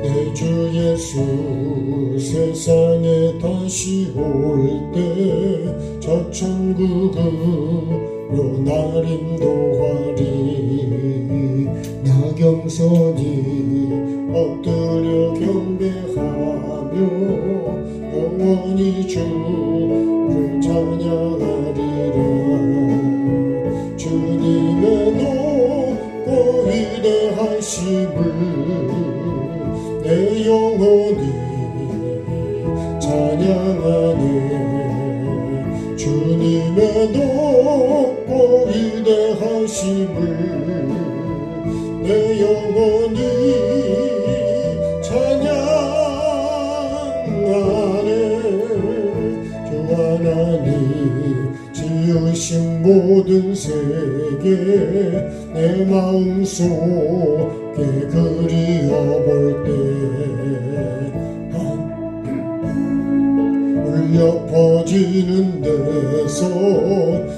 내 주 예수 세상에 다시 올 때 저 천국으로 날 인도하리. 나경선이 엎드려 경배하며 영원히 주를 찬양하리라. 주님의 높고 위대하심을 내 영혼이 찬양하네. 주님의 높고 위대하심을 내 영혼이 찬양하네. 주 하나님 지으신 모든 세계 내 마음속에 그리워볼 때 울려 퍼지는 데서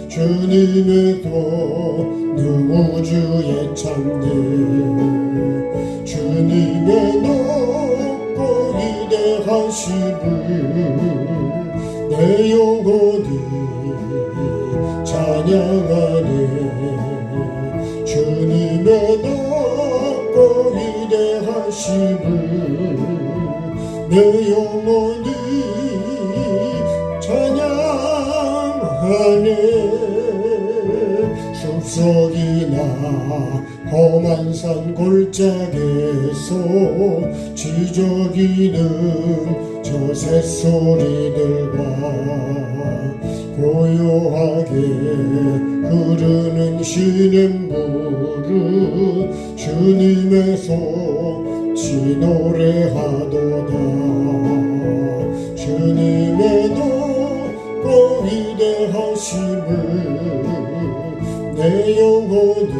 주님의 돋는 우주에 참네. 주님의 높고 위대하심을 내 영혼이 찬양하네. 주님의 높고 위대하심을 내 영혼이 찬양하네. 숲속이나 험한 산 골짜기에서 지저귀는 저 새소리들과 고요하게 흐르는 시냇물을 주님의 손짓 노래하도다. 주님의 높고 위대하심을 내 영혼이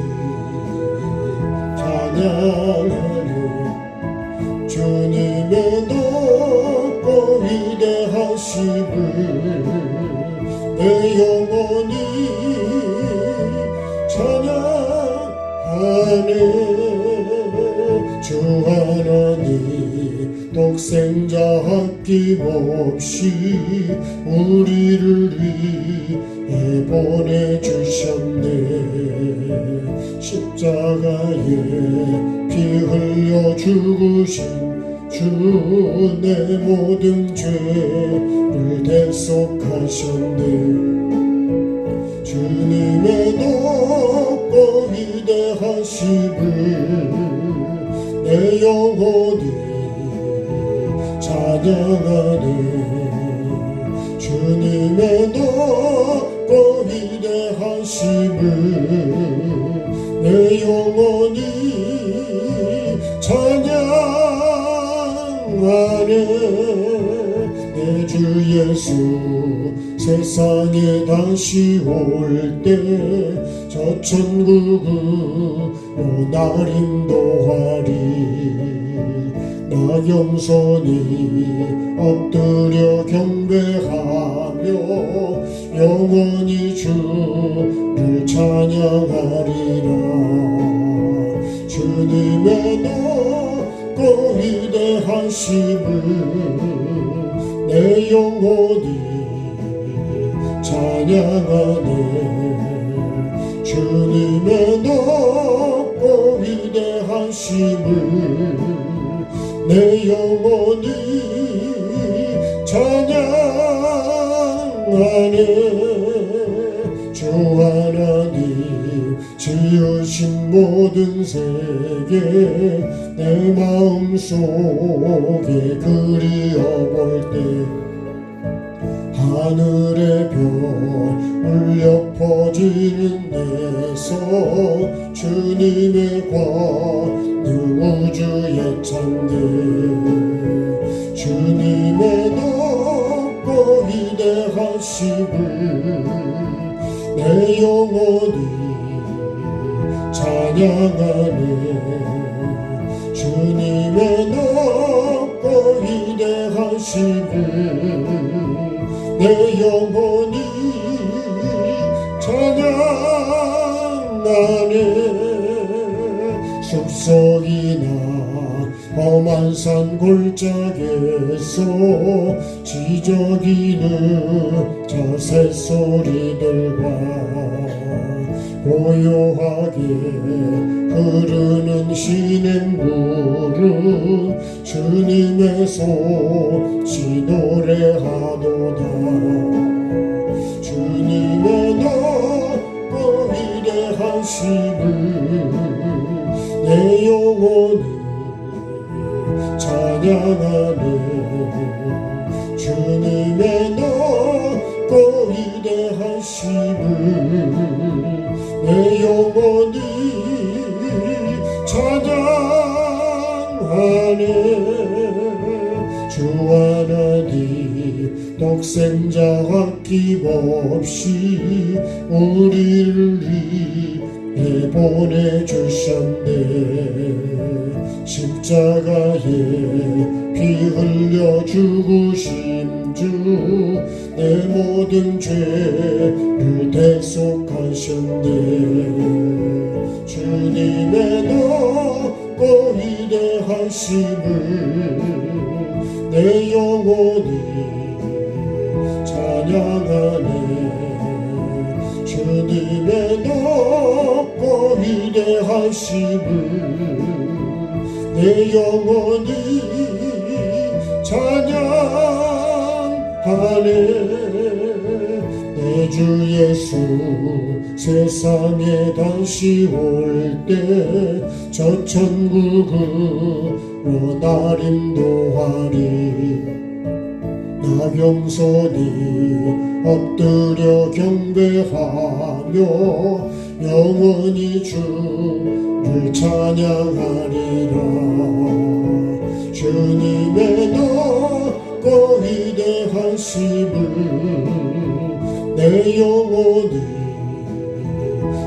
찬양하네. 주님의 높고 위대하심을 내 영혼이 찬양하네. 주 하나님 독생자 아낌없이 우리를 위해 보내주셨네. 십자가에 피 흘려 죽으신 주 내 모든 죄를 대속하셨네. 주님의 높고 위대하심을 내 영혼이 찬양하네. 주님의 높고 위대하심을 내 영혼이 찬양하네. 내 주 예수 세상에 다시 올 때 저 천국으로 날 인도하리. 나경선이 엎드려 경배하며 영원히 주를 찬양하리라. 주님의 높고 위대하심을 내 영혼이 찬양하네. 주님의 높고 위대하심을 내 영혼이 찬양하네. 주 하나님 지으신 모든 세계 내 마음속에 그리워볼 때 하늘의 별 울려 퍼지는 데서 주님의 광 우주에 찬네. 주님의 높고 위대하심을 내 영혼이 찬양하네. 주님의 높고 위대하심을 내 영혼이 찬양하네. 숲속이나 험한 산 골짜기에서 지저귀는 자새 소리들과 고요하게 흐르는 시냇물은 주님의 솜씨 노래하도다. 주님의 높고 위대하심을 내 영혼이 찬양하네. 주님의 높고 위대하심을 내 영혼이 찬양하네. 주 하나님 독생자 아낌없이 우리를 위해 보내주셨네. 십자가에 피 흘려 죽으신 주 내 모든 죄를 대속하셨네. 주님의 높고 위대하심을 내 영혼이 찬양하네. 주님의 높고 위대하심을 내 영혼이 찬양하네. 내 주 예수 세상에 다시 올 때 저 천국으로 날 인도하리. 나경선이 엎드려 경배하며 영원히 주를 찬양하리라. 주님의 높고 위대하심을 내 영혼이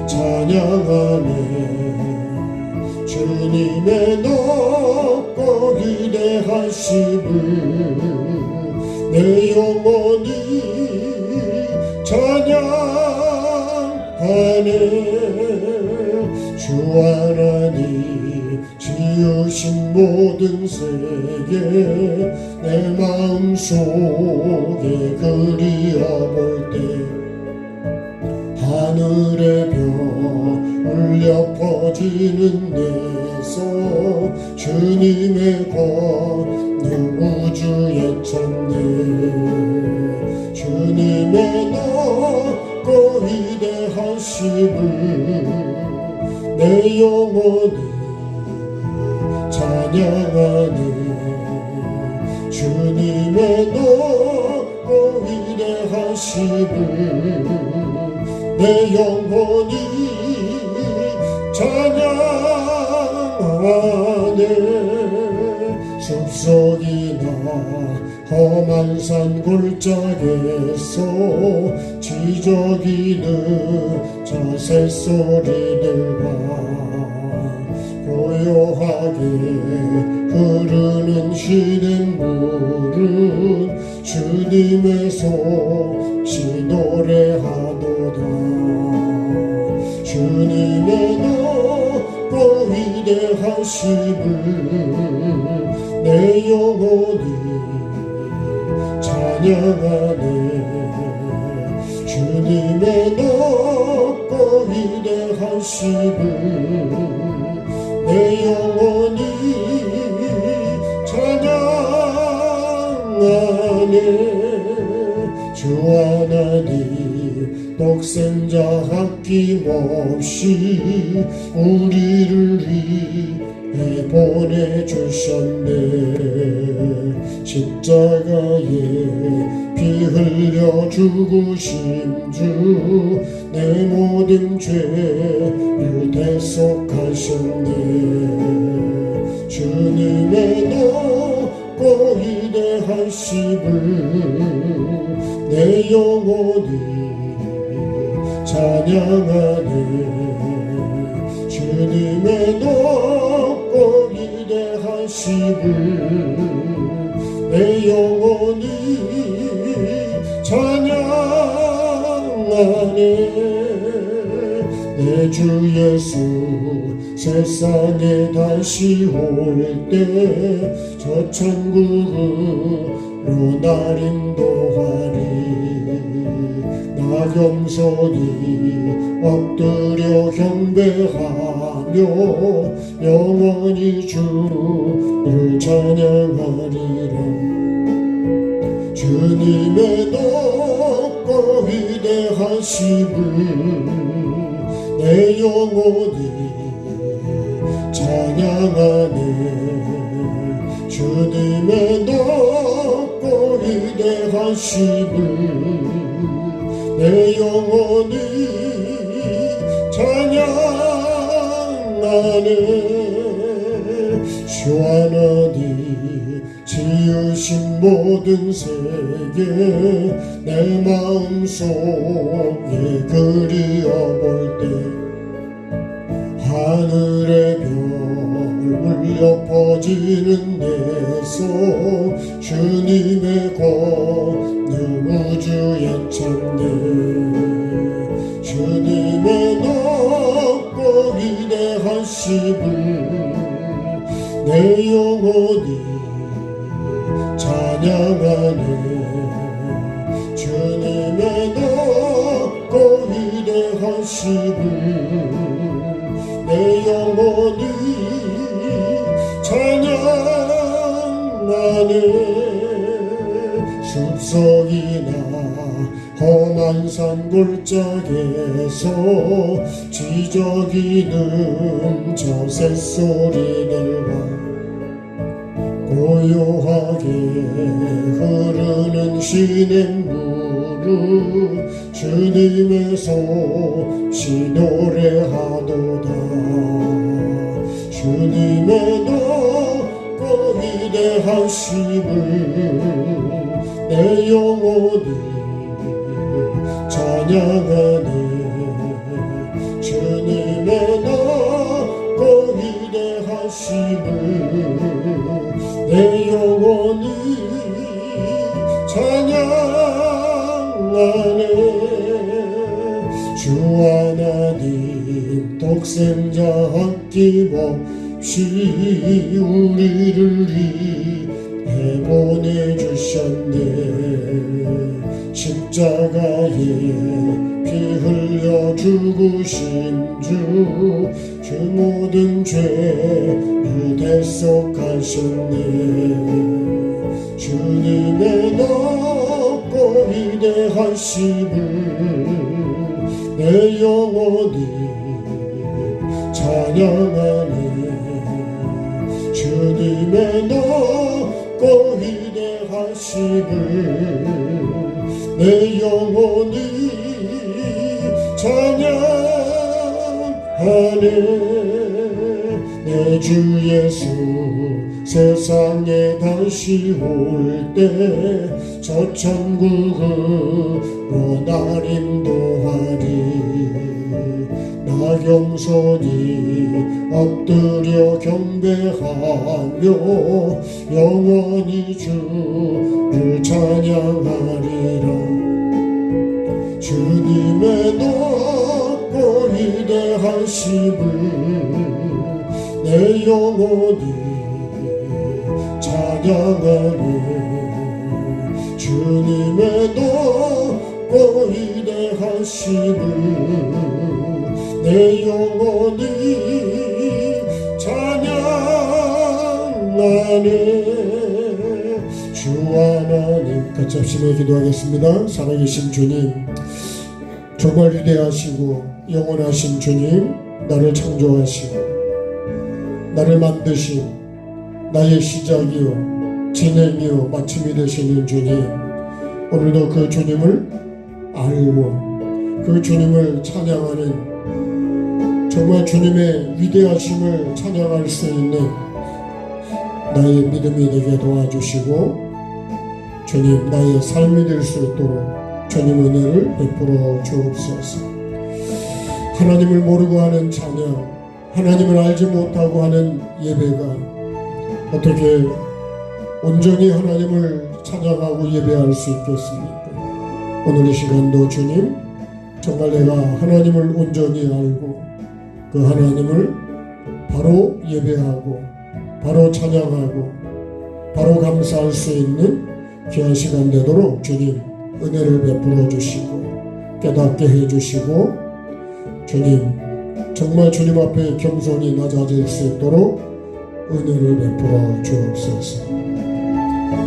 찬양하네. 주님의 높고 위대하심을 내 영혼이 찬양하네. 주 하나님 지으신 모든 세계 내 마음속에 그리어볼 때 하늘의 별 울려 퍼지는 데서 주님의 권능 우주에 찾네. 주님의 높고 위대하심을 내 영혼이 찬양하네. 주님의 높고 위대하심을 내 영혼이 찬양하네. 숲속이나 험한 산 골짜기에서 지저귀는 자새 소리들과 고요하게 흐르는 시냇물은 주님의 솜씨 노래하도다. 주님의 높고 위대하심을 내 영혼이 찬양하네. 주님의 높고 위대하심을 내 영혼이 찬양하네. 주 하나님 독생자 아낌없이 우리를 위해 보내주셨네. 십자가에 피 흘려 죽으신 주 내 모든 죄를 대속하셨네. 주님의 높고 위대하심을 내 영혼이 찬양하네. 주님의 높고 위대하심을 내 영혼이 찬양하네. 내 주 예수 세상에 다시 올 때 저 천국으로 날 인도하리. 나 겸손히 엎드려 경배하며 영원히 주를 찬양하리라. 주님의 높고 위대하심을 내 영혼이 찬양하네. 주님의 높고 위대하심을 내 영혼이 찬양하네. 주 하나님 지으신 모든 세계 내 마음속에 그리워볼 때 하늘의 별 울려 퍼지는 데서 주님의 권능 우주에 찬네. 주님의 높고 위대하심을 내 영혼이 찬양하네. 주님의 높고 위대하심을 내 영혼이 찬양하네. 숲속이나 험한 산 골짜기에서 지저귀는 저 새소리들과 고요하게 흐르는 시냇물을 주님의 솜씨 노래하도다. 주님의 높고 위대하심을 내 영혼이 찬양하네. 주님의 높고 위대하심을 내 영혼이 찬양하네. 주 하나님 독생자 아낌없이 우리를 위해 보내주셨네. 십자가에 피 흘려 죽으신 주 모든 죄를 대속하셨네. 주님의 높고 위대하심을 내 영혼이 찬양하네. 주님의 높고 위대하심을 내 영혼이 찬양하네. 내 주 예수 세상에 다시 올 때 저 천국으로 날 인도하리. 나 겸손히 엎드려 경배하며 영원히 주를 찬양하리라. 주님의 높고 위대하심을 내 영혼이 찬양하네. 주님의 높고 위대하심을 내 영혼이 찬양하네. 주 하나님 같이 합심해 기도하겠습니다. 살아계신 주님, 정말 위대하시고 영원하신 주님, 나를 창조하시고 나를 만드신 나의 시작이요 진행이요 마침이 되시는 주님, 오늘도 그 주님을 알고 그 주님을 찬양하는, 정말 주님의 위대하심을 찬양할 수 있는 나의 믿음이 되게 도와주시고 주님, 나의 삶이 될 수 있도록 주님 은혜를 베풀어 주옵소서. 하나님을 모르고 하는 찬양, 하나님을 알지 못하고 하는 예배가 어떻게 온전히 하나님을 찬양하고 예배할 수 있겠습니까? 오늘 이 시간도 주님, 정말 내가 하나님을 온전히 알고 그 하나님을 바로 예배하고 바로 찬양하고 바로 감사할 수 있는 귀한 시간 되도록 주님 은혜를 베풀어 주시고 깨닫게 해주시고, 주님 정말 주님 앞에 겸손히 낮아질 수 있도록 은혜를 베풀어 주옵소서.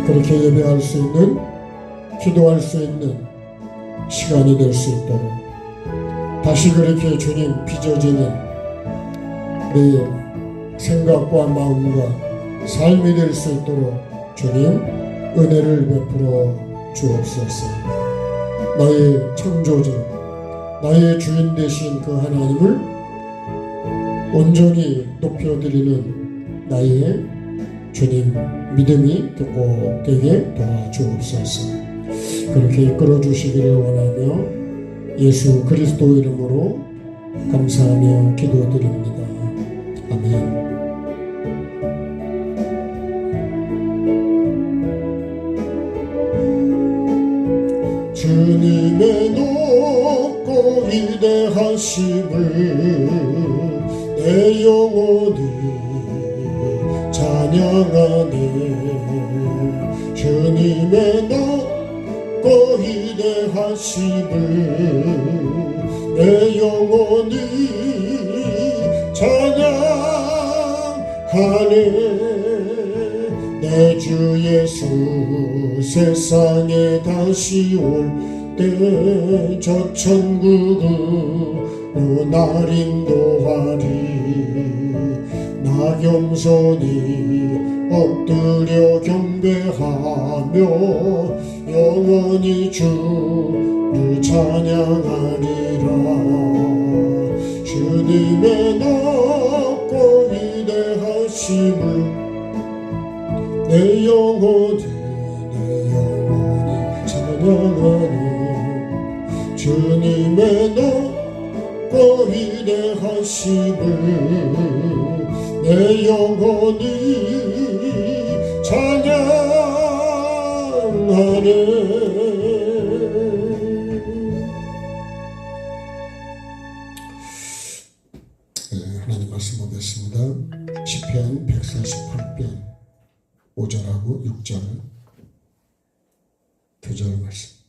그렇게 예배할 수 있는, 기도할 수 있는 시간이 될 수 있도록, 다시 그렇게 주님 빚어지는 내 생각과 마음과 삶이 될 수 있도록 주님 은혜를 베풀어 주옵소서. 나의 창조주, 나의 주인 되신 그 하나님을 온전히 높여드리는 나의 주님 믿음이 꼭 되게 도와주옵소서. 그렇게 이끌어 주시기를 원하며 예수 그리스도 이름으로 감사하며 기도드립니다. 아멘. 주님의 높고 위대하심을 내 영혼이 찬양하네. 주님의 높고 위대하심을 내 영혼이 찬양하네. 내 주 예수 세상에 다시 올 때 저 천국으로 날 인도하리. 나 겸손히 엎드려 경배하며 영원히 주를 찬양하리라. 주님의 높고 위대하심을 내 영혼이 찬양하리. 주님의 높고 위대하심을 내 영혼이 찬양하네. 하나님 말씀 보겠습니다. 시편 148편 5절하고 6절 교절 말씀.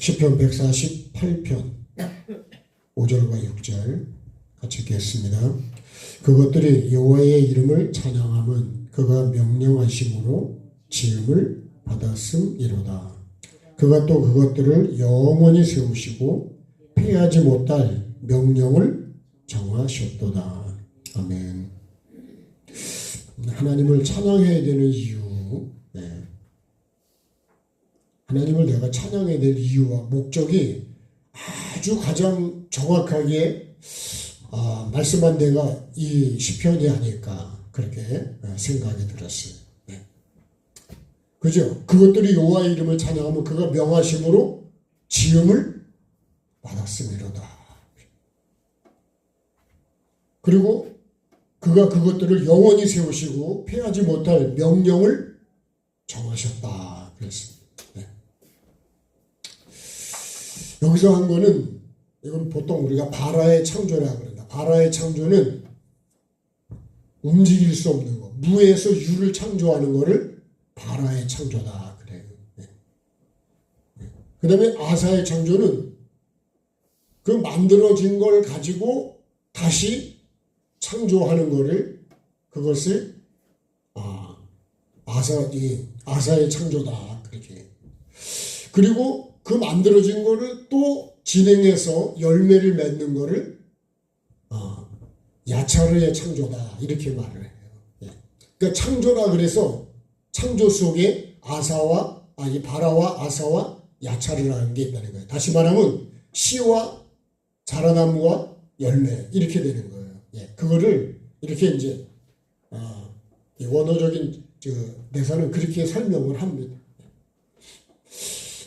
시편 148편 5절과 6절 같이 읽겠습니다. 그것들이 여호와의 이름을 찬양함은 그가 명령하심으로 지음을 받았음이로다. 그가 또 그것들을 영원히 세우시고 피하지 못할 명령을 정하셨도다. 아멘. 하나님을 찬양해야 되는 이유, 하나님을 내가 찬양해야 될 이유와 목적이 아주 가장 정확하게 말씀한 데가 이 시편이 아닐까 그렇게 생각이 들었어요. 그죠? 그것들이 여호와의 이름을 찬양하면 그가 명하심으로 지음을 받았음이로다. 그리고 그가 그것들을 영원히 세우시고 폐하지 못할 명령을 정하셨다 그랬습니다. 여기서 한 거는, 이건 보통 우리가 바라의 창조라고 그런다. 바라의 창조는 움직일 수 없는 거, 무에서 유를 창조하는 거를 바라의 창조다 그래요. 그 다음에 아사의 창조는 그 만들어진 걸 가지고 다시 창조하는 거를, 그것을 아사의 창조다 그렇게. 그리고 그 만들어진 거를 또 진행해서 열매를 맺는 거를 야차르의 창조다 이렇게 말을 해요. 그러니까 창조라 그래서 창조 속에 바라와 아사와 야차르라는 게 있다는 거예요. 다시 말하면 씨와 자라나무와 열매 이렇게 되는 거예요. 그거를 이렇게 이제 원어적인 대사는 그렇게 설명을 합니다.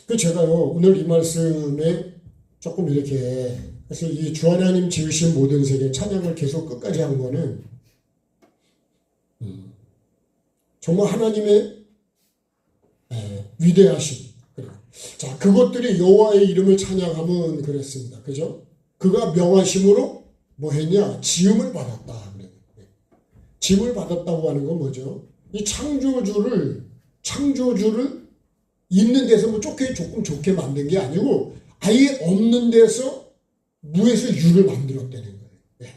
그 제가요 오늘 이 말씀에 조금 이렇게 사실 이 주 하나님 지으신 모든 세계 찬양을 계속 끝까지 한 거는 정말 하나님의 위대하심. 자, 그것들이 여호와의 이름을 찬양하면 그랬습니다. 그죠? 그가 명하심으로 뭐 했냐? 지음을 받았다. 지음을 받았다고 하는 건 뭐죠? 이 창조주를 있는 데서 뭐 조금 좋게 만든 게 아니고 아예 없는 데서 무에서 유를 만들었다는 거예요. 네.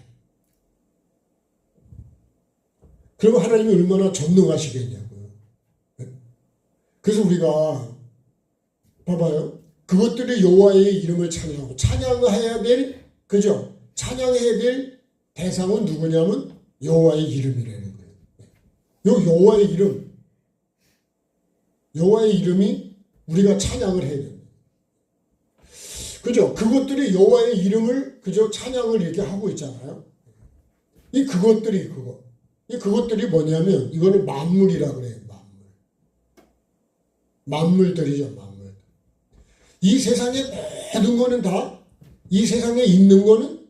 그러면 하나님이 얼마나 전능하시겠냐고요. 네. 그래서 우리가 봐봐요. 그것들이 여호와의 이름을 찬양하고 찬양해야 될 그죠? 찬양해야 될 대상은 누구냐면 여호와의 이름이라는 거예요. 요 여호와의 이름이 우리가 찬양을 해야 됩니다. 그죠? 그것들이 여호와의 이름을 그저 찬양을 이렇게 하고 있잖아요. 이 그것들이 뭐냐면 이거는 만물이라 그래요. 만물들이죠. 만물. 이 세상에 모든 거는 이 세상에 있는 거는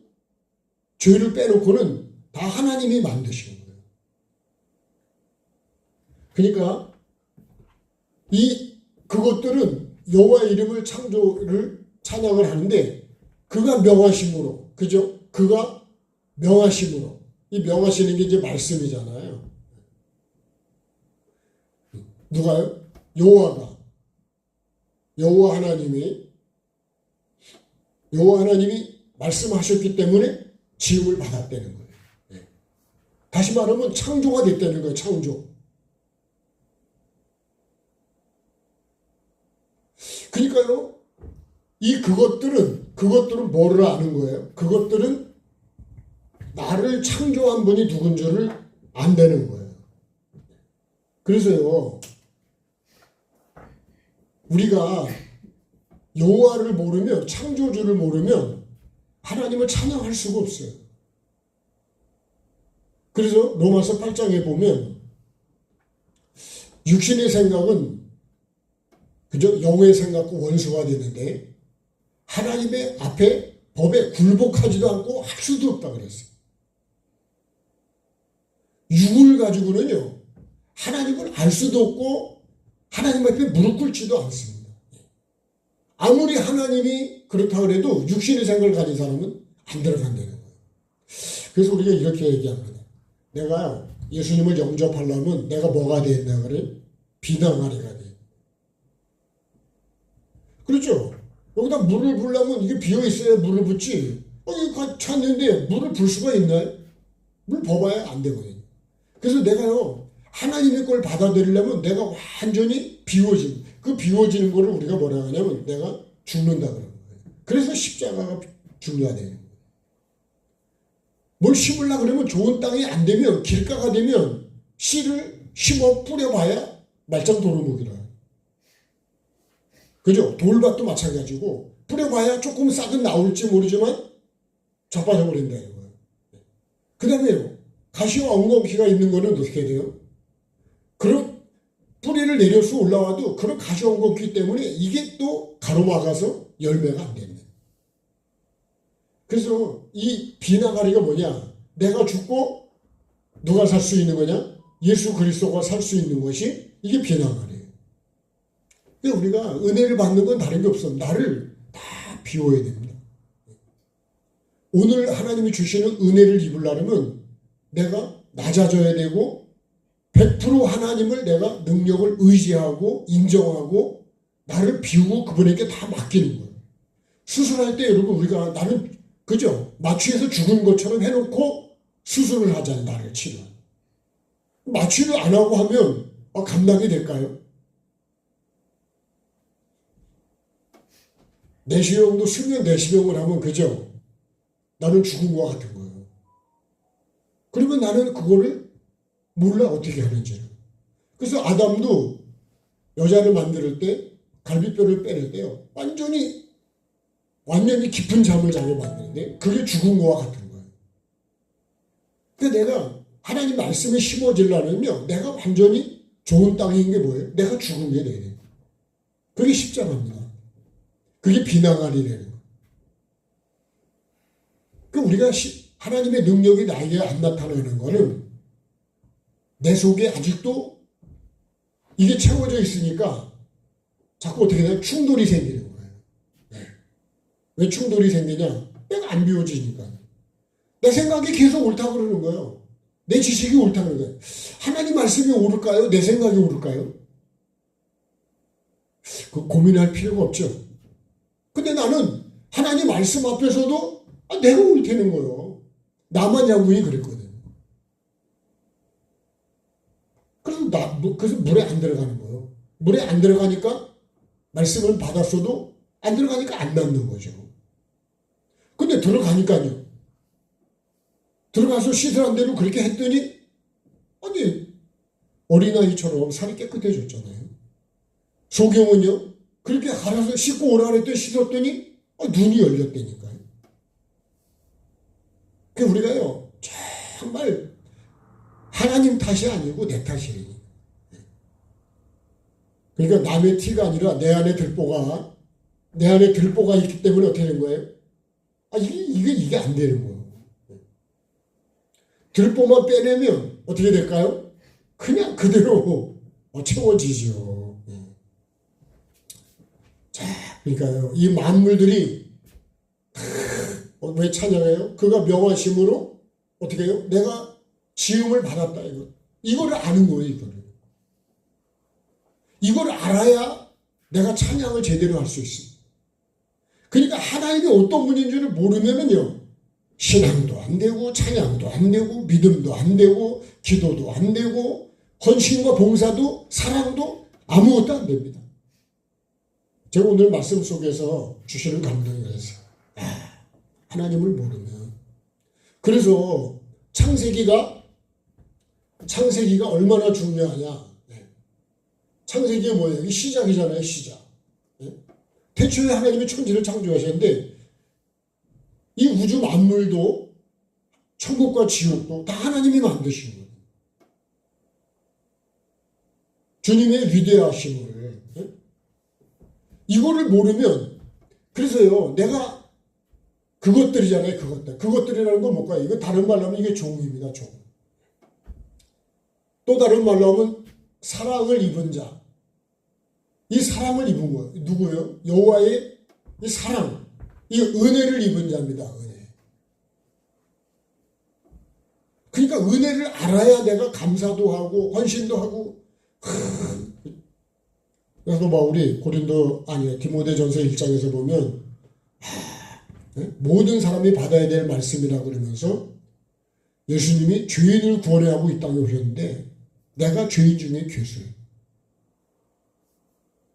죄를 빼놓고는 다 하나님이 만드신 거예요. 그러니까 그것들은 여호와의 이름을 창조를 찬양을 하는데 그가 명하심으로 그죠? 그가 명하심으로 이 명하시는 게 이제 말씀이잖아요. 누가요? 여호와 하나님이 말씀하셨기 때문에 지음을 받았다는 거예요. 네. 다시 말하면 창조가 됐다는 거예요. 창조. 그러니까요. 그것들은 뭐를 아는 거예요? 그것들은 나를 창조한 분이 누군 줄을 안다는 거예요. 그래서요. 우리가 여호와를 모르면 창조주를 모르면 하나님을 찬양할 수가 없어요. 그래서 로마서 8장에 보면 육신의 생각은 그저 영의 생각과 원수가 되는데 하나님의 앞에 법에 굴복하지도 않고 할 수도 없다 그랬어요. 육을 가지고는요 하나님을 알 수도 없고 하나님 앞에 무릎 꿇지도 않습니다. 아무리 하나님이 그렇다 그래도 육신의 생각을 가진 사람은 안 들어간다는 거예요. 그래서 우리가 이렇게 얘기합니다. 내가 예수님을 영접하려면 내가 뭐가 된다 그래? 비나가리가 돼. 그렇죠? 여기다 물을 부으려면 이게 비어있어야 물을 붓지. 이거 찾는데 물을 불 수가 있나요? 물 부어봐야 안 되거든요. 그래서 내가요 하나님의 걸 받아들이려면 내가 완전히 비워진 그 비워지는 거를 우리가 뭐라 하냐면 내가 죽는다 그러는 거예요. 그래서 십자가가 중요하대요. 뭘 심으려고 그러면 좋은 땅이 안 되면 길가가 되면 씨를 심어 뿌려봐야 말짱 도루묵이라. 그죠? 돌밭도 마찬가지고 뿌려봐야 조금 싹은 나올지 모르지만 자빠져 버린다는 거예요. 그 다음에요. 가시와 엉겅퀴가 있는 거는 어떻게 돼요? 그런 뿌리를 내려서 올라와도 그런 가시와 엉겅퀴 때문에 이게 또 가로막아서 열매가 안 된다. 그래서 이 비나가리가 뭐냐? 내가 죽고 누가 살 수 있는 거냐? 예수 그리스도가 살 수 있는 것이 이게 비나가리예요. 그러니까 우리가 은혜를 받는 건 다른 게 없어. 나를 다 비워야 됩니다. 오늘 하나님이 주시는 은혜를 입으려면 내가 낮아져야 되고 100% 하나님을 내가 능력을 의지하고 인정하고 나를 비우고 그분에게 다 맡기는 거예요. 수술할 때 여러분 우리가 나는 그죠? 마취해서 죽은 것처럼 해놓고 수술을 하잖아요. 나를 치료. 마취를 안 하고 하면 감당이 될까요? 내시경도 수면 내시경을 하면 그죠? 나는 죽은 것 같은 거예요. 그러면 나는 그거를 몰라 어떻게 하는지를. 그래서 아담도 여자를 만들 때 갈비뼈를 빼낼 때요. 완전히 깊은 잠을 자게 만드는데 그게 죽은 거와 같은 거예요. 그러니까 내가 하나님 말씀에 심어지려면요. 내가 완전히 좋은 땅인 게 뭐예요? 내가 죽은 게 돼야 돼요. 그게 십자가입니다. 그게 비나간이라는 거예요. 그 우리가 하나님의 능력이 나에게 안 나타나는 거는 내 속에 아직도 이게 채워져 있으니까 자꾸 어떻게 되냐? 충돌이 생기는 거예요. 네. 왜 충돌이 생기냐? 내가 안 비워지니까. 내 생각이 계속 옳다고 그러는 거예요. 내 지식이 옳다고 그러는 거예요. 하나님 말씀이 옳을까요? 내 생각이 옳을까요? 그 고민할 필요가 없죠. 근데 나는 하나님 말씀 앞에서도 내가 옳다는 거예요. 나만 양분이 그랬거든. 그래서 물에 안 들어가는 거예요. 물에 안 들어가니까 말씀을 받았어도 안 들어가니까 안 남는 거죠. 근데 들어가니까요. 들어가서 씻으란 대로 그렇게 했더니 아니 어린아이처럼 살이 깨끗해졌잖아요. 소경은요. 그렇게 갈아서 씻고 오라 그랬더니 씻었더니 눈이 열렸다니까요. 그 우리가요. 정말 하나님 탓이 아니고 내 탓이에요. 그러니까 남의 티가 아니라 내 안에 들보가 있기 때문에 어떻게 되는 거예요? 이게 안 되는 거예요. 들보만 빼내면 어떻게 될까요? 그냥 그대로 채워지죠. 자, 그러니까요. 이 만물들이 왜 찬양해요? 그가 명하심으로 어떻게 해요? 내가 지음을 받았다. 이거를 아는 거예요. 이걸 알아야 내가 찬양을 제대로 할 수 있습니다. 그러니까 하나님이 어떤 분인 줄을 모르면은요, 신앙도 안 되고, 찬양도 안 되고, 믿음도 안 되고, 기도도 안 되고, 헌신과 봉사도, 사랑도 아무것도 안 됩니다. 제가 오늘 말씀 속에서 주시는 감동이 그랬어요. 하나님을 모르면. 그래서 창세기가 얼마나 중요하냐. 창세기가 뭐예요? 이게 시작이잖아요, 시작. 태초에 하나님이 천지를 창조하셨는데 이 우주 만물도 천국과 지옥도 다 하나님이 만드신 거예요. 주님의 위대하심을. 이거를 모르면 그래서요, 내가 그것들이잖아요, 그것들. 그것들이라는 건 뭘까요? 이거 다른 말로 하면 이게 종입니다, 종. 또 다른 말로 하면 사랑을 입은 자. 이 사랑을 입은 거예요. 누구요? 여호와의 이 사랑, 이 은혜를 입은 자입니다. 은혜. 그러니까 은혜를 알아야 내가 감사도 하고 헌신도 하고. 그래서 우리 디모데전서 1장에서 보면 모든 사람이 받아야 될 말씀이라고 그러면서 예수님이 죄인을 구원해야 하고 이 땅에 오셨는데 내가 죄인 중에 괴수예요.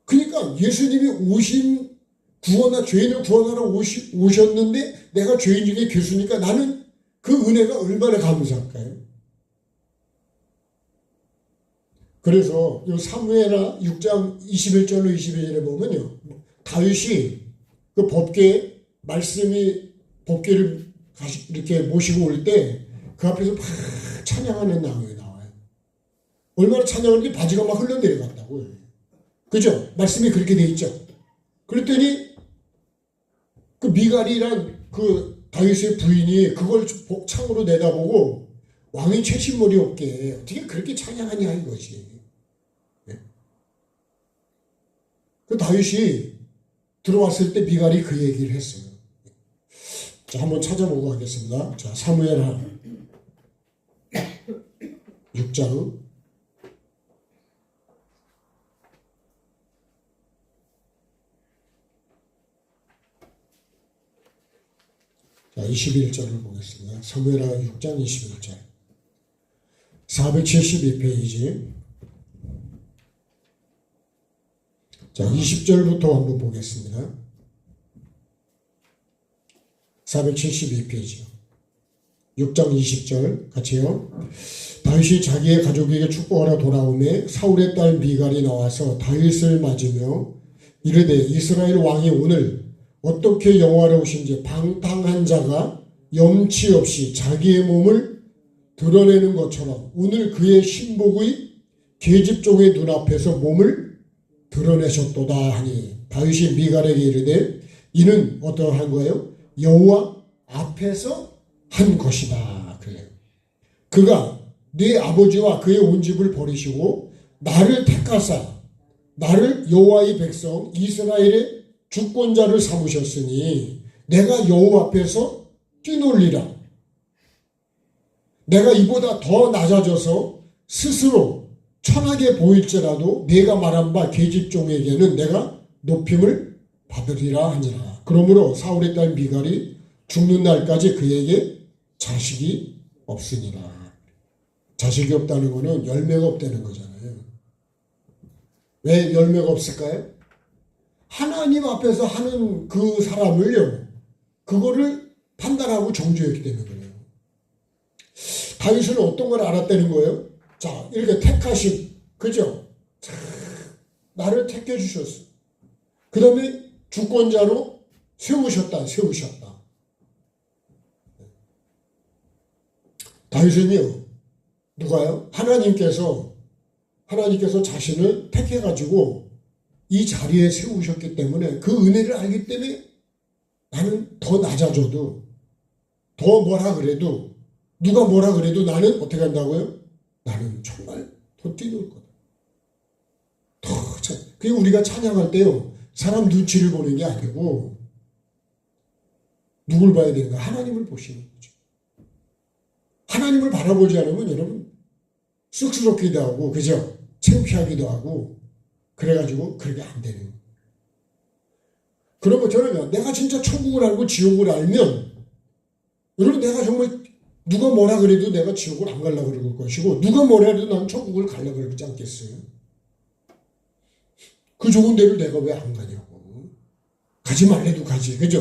그러니까 예수님이 죄인을 구원하러 오셨는데 내가 죄인 중에 괴수니까 나는 그 은혜가 얼마나 감사할까요? 그래서 이 사무엘하 6장 21절로 22절에 보면요. 다윗이 그 법궤를 이렇게 모시고 올 때 그 앞에서 막 찬양하는 나무에 나와요. 얼마나 찬양하는지 바지가 막 흘러내려갔다고요. 그죠? 말씀이 그렇게 돼 있죠. 그랬더니 그 미갈이란 그 다윗의 부인이 그걸 창으로 내다보고 왕이 채신머리 없게 어떻게 그렇게 찬양하냐 이거지. 네? 그 다윗이 들어왔을 때 미갈이 그 얘기를 했어요. 자, 한번 찾아보고 하겠습니다. 자, 사무엘하 6장 자, 21절을 보겠습니다. 사무엘하 6장 21절 472페이지. 자, 20절부터 한번 보겠습니다. 472페이지 6장 20절 같이요. 다윗이 자기의 가족에게 축복하러 돌아오매 사울의 딸 미갈이 나와서 다윗을 맞으며 이르되 이스라엘 왕이 오늘 어떻게 여호와로우신지 방탕한 자가 염치 없이 자기의 몸을 드러내는 것처럼 오늘 그의 신복의 계집종의 눈앞에서 몸을 드러내셨도다 하니 다윗이 미갈에게 이르되 이는 어떠한 거예요? 여호와 앞에서 한 것이다. 그래요. 그가 네 아버지와 그의 온 집을 버리시고 나를 택하사 나를 여호와의 백성 이스라엘의 주권자를 삼으셨으니 내가 여호와 앞에서 뛰놀리라. 내가 이보다 더 낮아져서 스스로 천하게 보일지라도 내가 말한 바 계집종에게는 내가 높임을 받으리라 하니라. 그러므로 사울의 딸 미갈이 죽는 날까지 그에게 자식이 없으니라. 자식이 없다는 것은 열매가 없다는 거잖아요. 왜 열매가 없을까요? 하나님 앞에서 하는 그 사람을요, 그거를 판단하고 정죄했기 때문에 그래요. 다윗은 어떤 걸 알았다는 거예요? 자, 이렇게 택하신, 그죠? 나를 택해 주셨어. 그 다음에 주권자로 세우셨다. 다윗은요, 누가요? 하나님께서 자신을 택해가지고 이 자리에 세우셨기 때문에 그 은혜를 알기 때문에 나는 더 낮아져도 더 뭐라 그래도 누가 뭐라 그래도 나는 어떻게 한다고요? 나는 정말 더 뛰놀 거다. 그게 우리가 찬양할 때요, 사람 눈치를 보는 게 아니고 누굴 봐야 되는가? 하나님을 보시는 거죠. 하나님을 바라보지 않으면 여러분 쑥스럽기도 하고, 그죠? 창피하기도 하고, 그래가지고 그렇게 안 되는 거예요. 그러면 저는 내가 진짜 천국을 알고 지옥을 알면, 여러분 내가 정말 누가 뭐라 그래도 내가 지옥을 안 가려고 그럴 것이고, 누가 뭐라 해도 난 천국을 가려고 그러지 않겠어요? 그 좋은 데를 내가 왜 안 가냐고. 가지 말래도 가지, 그죠?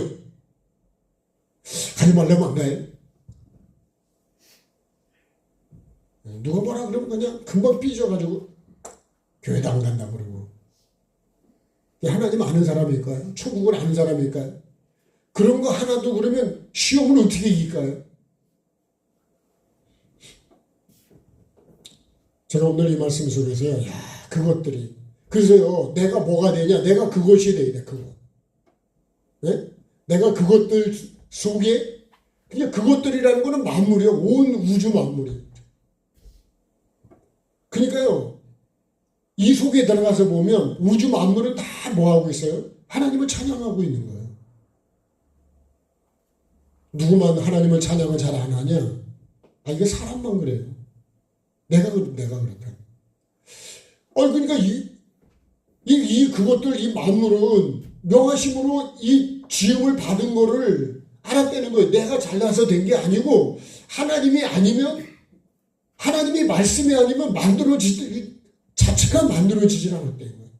가지 말라면 안 가요? 누가 뭐라 그러면 그냥 금방 삐져가지고 교회도 안 간다 그러고. 하나님 아는 사람일까요? 천국을 아는 사람일까요? 그런 거 하나도 그러면 시험을 어떻게 이길까요? 제가 오늘 이 말씀 속에서요, 그것들이. 그래서요, 내가 뭐가 되냐? 내가 그것이 돼야 돼, 그거. 네? 내가 그것들 속에, 그냥 그것들이라는 거는 만물이요. 온 우주 만물이. 그러니까요, 이 속에 들어가서 보면 우주 만물은 다 뭐하고 있어요? 하나님을 찬양하고 있는 거예요. 누구만 하나님을 찬양을 잘 안 하냐? 이게 사람만 그래요. 내가 그렇다. 그러니까 그것들, 이 만물은 명하심으로 이 지음을 받은 거를 알았다는 거예요. 내가 잘나서 된 게 아니고, 하나님이 아니면, 하나님이 말씀이 아니면 자체가 만들어지질 않았다는 거예요.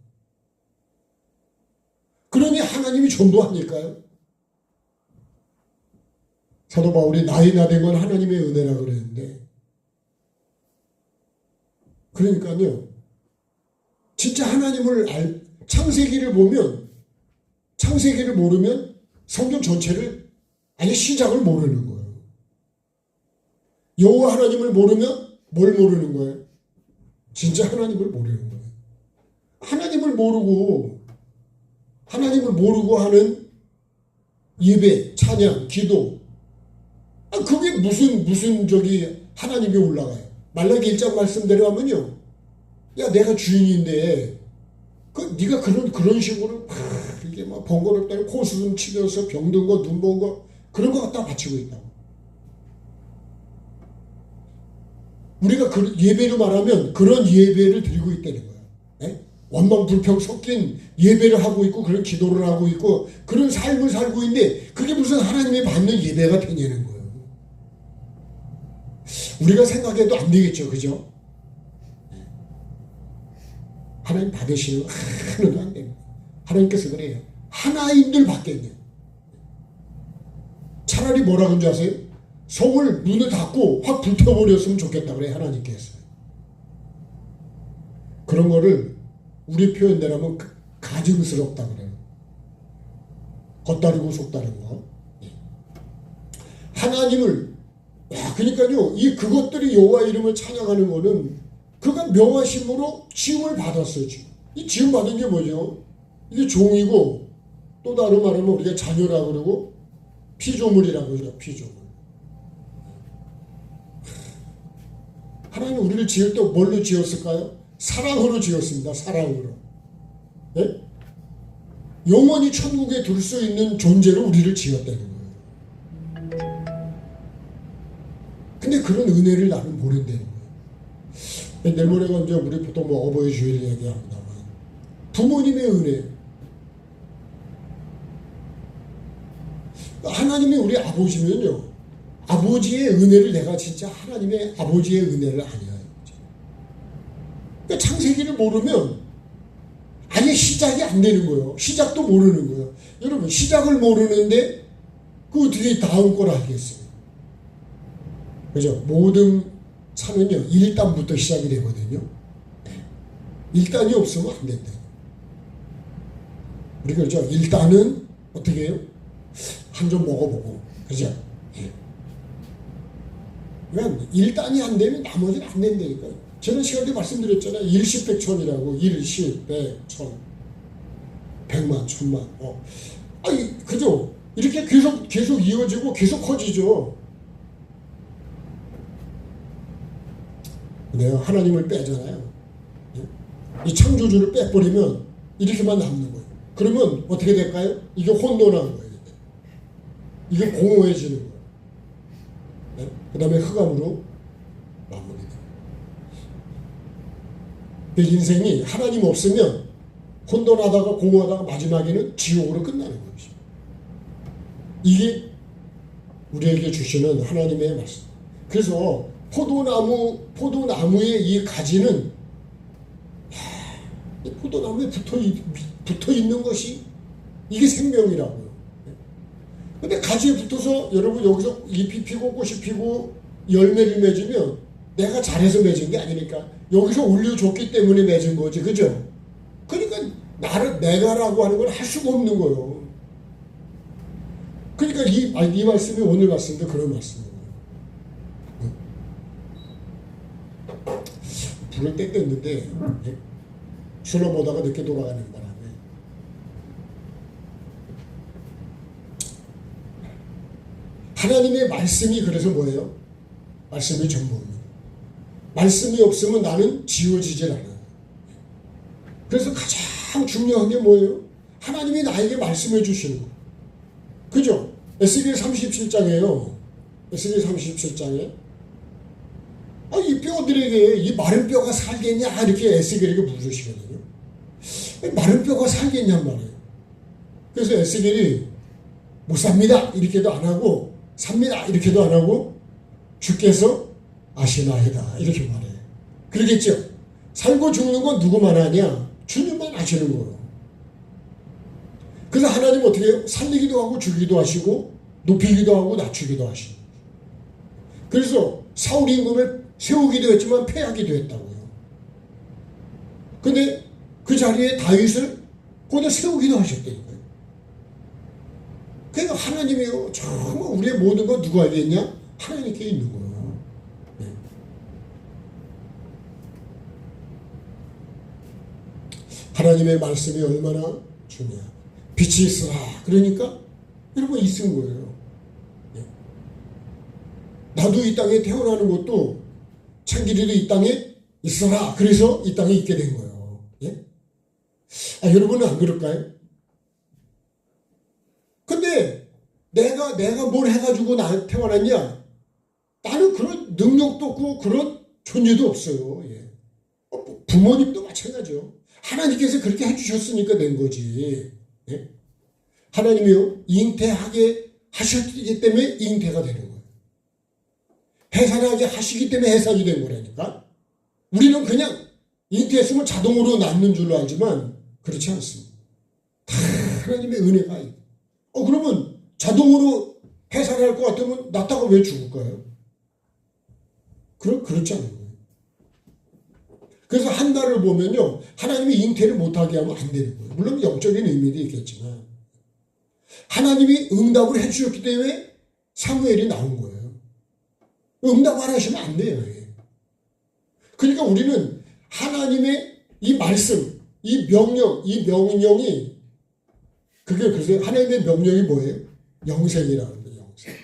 그러니 하나님이 전도하니까요. 사도 바울이 나이 나된 건 하나님의 은혜라 그랬는데, 그러니까요, 진짜 하나님을 창세기를 모르면 성경 전체를, 아니 시작을 모르는 거예요. 여호와 하나님을 모르면 뭘 모르는 거예요? 진짜 하나님을 모르는 거예요. 하나님을 모르고 하는 예배, 찬양, 기도, 그게 무슨 하나님이 올라가요. 말라기 1장 말씀대로 하면요, 내가 주인인데 네가 그런 식으로 이게 막 번거롭다고 코수름 치면서 병든 거, 눈 먼 거, 그런 거 갖다 바치고 있다고. 우리가 예배로 말하면 그런 예배를 드리고 있다는 거예요. 네? 원망 불평 섞인 예배를 하고 있고, 그런 기도를 하고 있고, 그런 삶을 살고 있는데 그게 무슨 하나님이 받는 예배가 되냐는 거예요. 우리가 생각해도 안 되겠죠, 그죠? 하나님 받으시는 거 하나도 안 됩니다. 하나님께서 그래요. 하나님들 받겠네요. 차라리 뭐라 그런지 아세요? 성을 문을 닫고 확 불태워버렸으면 좋겠다 그래, 하나님께서. 그런 거를 우리 표현대로 가증스럽다 그래요. 겉다리고 속다른 거. 하나님을, 그러니까요, 그것들이 여호와 이름을 찬양하는 거는 그가 명하심으로 지음을 받았어요, 지금. 이 지음받은 게 뭐죠? 이게 종이고 또 다른 말하면 우리가 자녀라고 그러고 피조물이라고 그러죠. 피조물. 하나님 우리를 지을 때 뭘로 지었을까요? 사랑으로 지었습니다. 사랑으로. 네? 영원히 천국에 둘 수 있는 존재로 우리를 지었다는 거예요. 근데 그런 은혜를 나는 모른다는 거예요. 내일 모레가 이제 우리 보통 뭐 어버이 주일 얘기합니다만 부모님의 은혜. 하나님이 우리 아버지면요. 아버지의 은혜를 내가 진짜 하나님의 아버지의 은혜를 아니야. 그러니까 창세기를 모르면 아예 시작이 안 되는 거예요. 시작도 모르는 거예요. 여러분 시작을 모르는데 그 어떻게 다음 걸 알겠어요. 그죠? 모든 차는요 1단부터 시작이 되거든요. 1단이 없으면 안 된다. 우리 그렇죠? 1단은 어떻게 해요? 한 점 먹어보고 그죠? 그러니까 1단이 안 되면 나머지는 안 된다니까요. 저는 시간에 말씀드렸잖아요. 일십백천이라고. 일십백천 백만 천만. 아니 그죠? 이렇게 계속 이어지고 계속 커지죠. 내가 하나님을 빼잖아요. 이 창조주를 빼버리면 이렇게만 남는 거예요. 그러면 어떻게 될까요? 이게 혼돈한 거예요. 이게 공허해지는 거예요. 네? 그 다음에 흑암으로 마무리돼요. 인생이 하나님 없으면 혼돈하다가 공허하다가 마지막에는 지옥으로 끝나는 것이죠. 이게 우리에게 주시는 하나님의 말씀. 그래서 포도나무의 이 가지는 이 포도나무에 붙어 있는 것이 이게 생명이라고요. 근데 가지에 붙어서 여러분 여기서 잎이 피고 꽃이 피고 열매를 맺으면 내가 잘해서 맺은 게 아니니까 여기서 올려줬기 때문에 맺은 거지. 그죠? 그러니까 내가라고 하는 걸 할 수가 없는 거예요. 그러니까 이 말씀이 오늘 말씀도 그런 말씀이에요. 불을 때 껐는데 술을 보다가 늦게 돌아가는 바람에 하나님의 말씀이 그래서 뭐예요? 말씀이 전부입니다. 말씀이 없으면 나는 지워지질 않아요. 그래서 가장 중요한 게 뭐예요? 하나님이 나에게 말씀해 주시는 거. 그죠? 에스겔 37장에요. 에스겔 37장에 이 뼈들에게 이 마른 뼈가 살겠냐 이렇게 에스겔에게 물으시거든요. 마른 뼈가 살겠냔 말이에요. 그래서 에스겔이 못 삽니다 이렇게도 안 하고 삽니다 이렇게도 안 하고 주께서 아시나이다 이렇게 말해요. 그러겠죠. 살고 죽는 건 누구만 아냐? 주님만 아시는 거예요. 그래서 하나님 어떻게 해요? 살리기도 하고 죽이기도 하시고 높이기도 하고 낮추기도 하시고. 그래서 사울 임금을 세우기도 했지만 패하기도 했다고요. 근데 그 자리에 다윗을 거기다 세우기도 하셨다니까요. 그러니까 하나님이요 정말 우리의 모든 거 누가 알겠냐? 하나님께 있는 거예요. 네. 하나님의 말씀이 얼마나 중요해요. 빛이 있으라 그러니까 여러분 있은 거예요. 네. 나도 이 땅에 태어나는 것도 창길이도 이 땅에 있어라. 그래서 이 땅에 있게 된 거예요. 예? 여러분은 안 그럴까요? 근데 내가 뭘 해가지고 태어났냐? 나는 그런 능력도 없고 그런 존재도 없어요. 예. 부모님도 마찬가지요. 하나님께서 그렇게 해주셨으니까 된 거지. 예? 하나님이요 잉태하게 하셨기 때문에 잉태가 되는 거예요. 해산하게 하시기 때문에 해산이 된 거라니까. 우리는 그냥 잉태했으면 자동으로 낳는 줄로 알지만 그렇지 않습니다. 다 하나님의 은혜가 있고. 그러면 자동으로 해산할 것 같으면 낳다가 왜 죽을까요? 그렇지 않은 거예요. 그래서 한 달을 보면요 하나님이 잉태를 못하게 하면 안 되는 거예요. 물론 영적인 의미도 있겠지만 하나님이 응답을 해주셨기 때문에 사무엘이 나온 거예요. 응답 안 하시면 안 돼요. 그러니까 우리는 하나님의 이 말씀, 이 명령이, 그게 글쎄 하나님의 명령이 뭐예요? 영생이라는 거예요. 영생.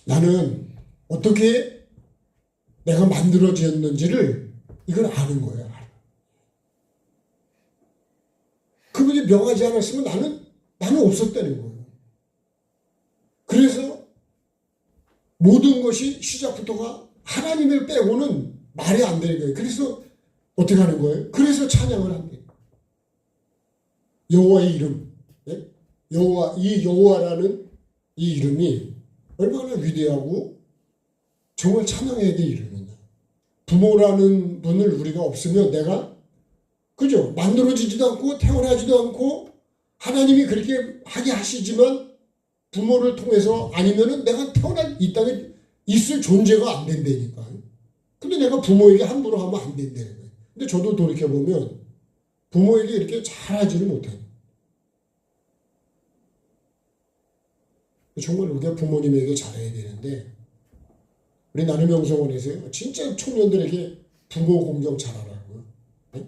나는 어떻게 내가 만들어졌는지를 이걸 아는 거예요. 그분이 명하지 않았으면 나는 없었다는 거예요. 그래서 모든 것이 시작부터가 하나님을 빼고는 말이 안 되는 거예요. 그래서 어떻게 하는 거예요? 그래서 찬양을 합니다. 여호와의 이름, 네? 여호와라는 이 이름이 얼마나 위대하고 정말 찬양해야 될 이름이냐. 부모라는 분을 우리가 없으면 내가, 그죠? 만들어지지도 않고 태어나지도 않고 하나님이 그렇게 하게 하시지만 부모를 통해서 아니면은 내가 이 땅에 있을 존재가 안 된다니까. 근데 내가 부모에게 함부로 하면 안 된다는 거예요. 근데 저도 돌이켜보면 부모에게 이렇게 잘하지를 못해요. 정말 우리가 부모님에게 잘해야 되는데, 우리 나눔 영성원에서요, 진짜 청년들에게 부모 공경 잘하라고요. 네?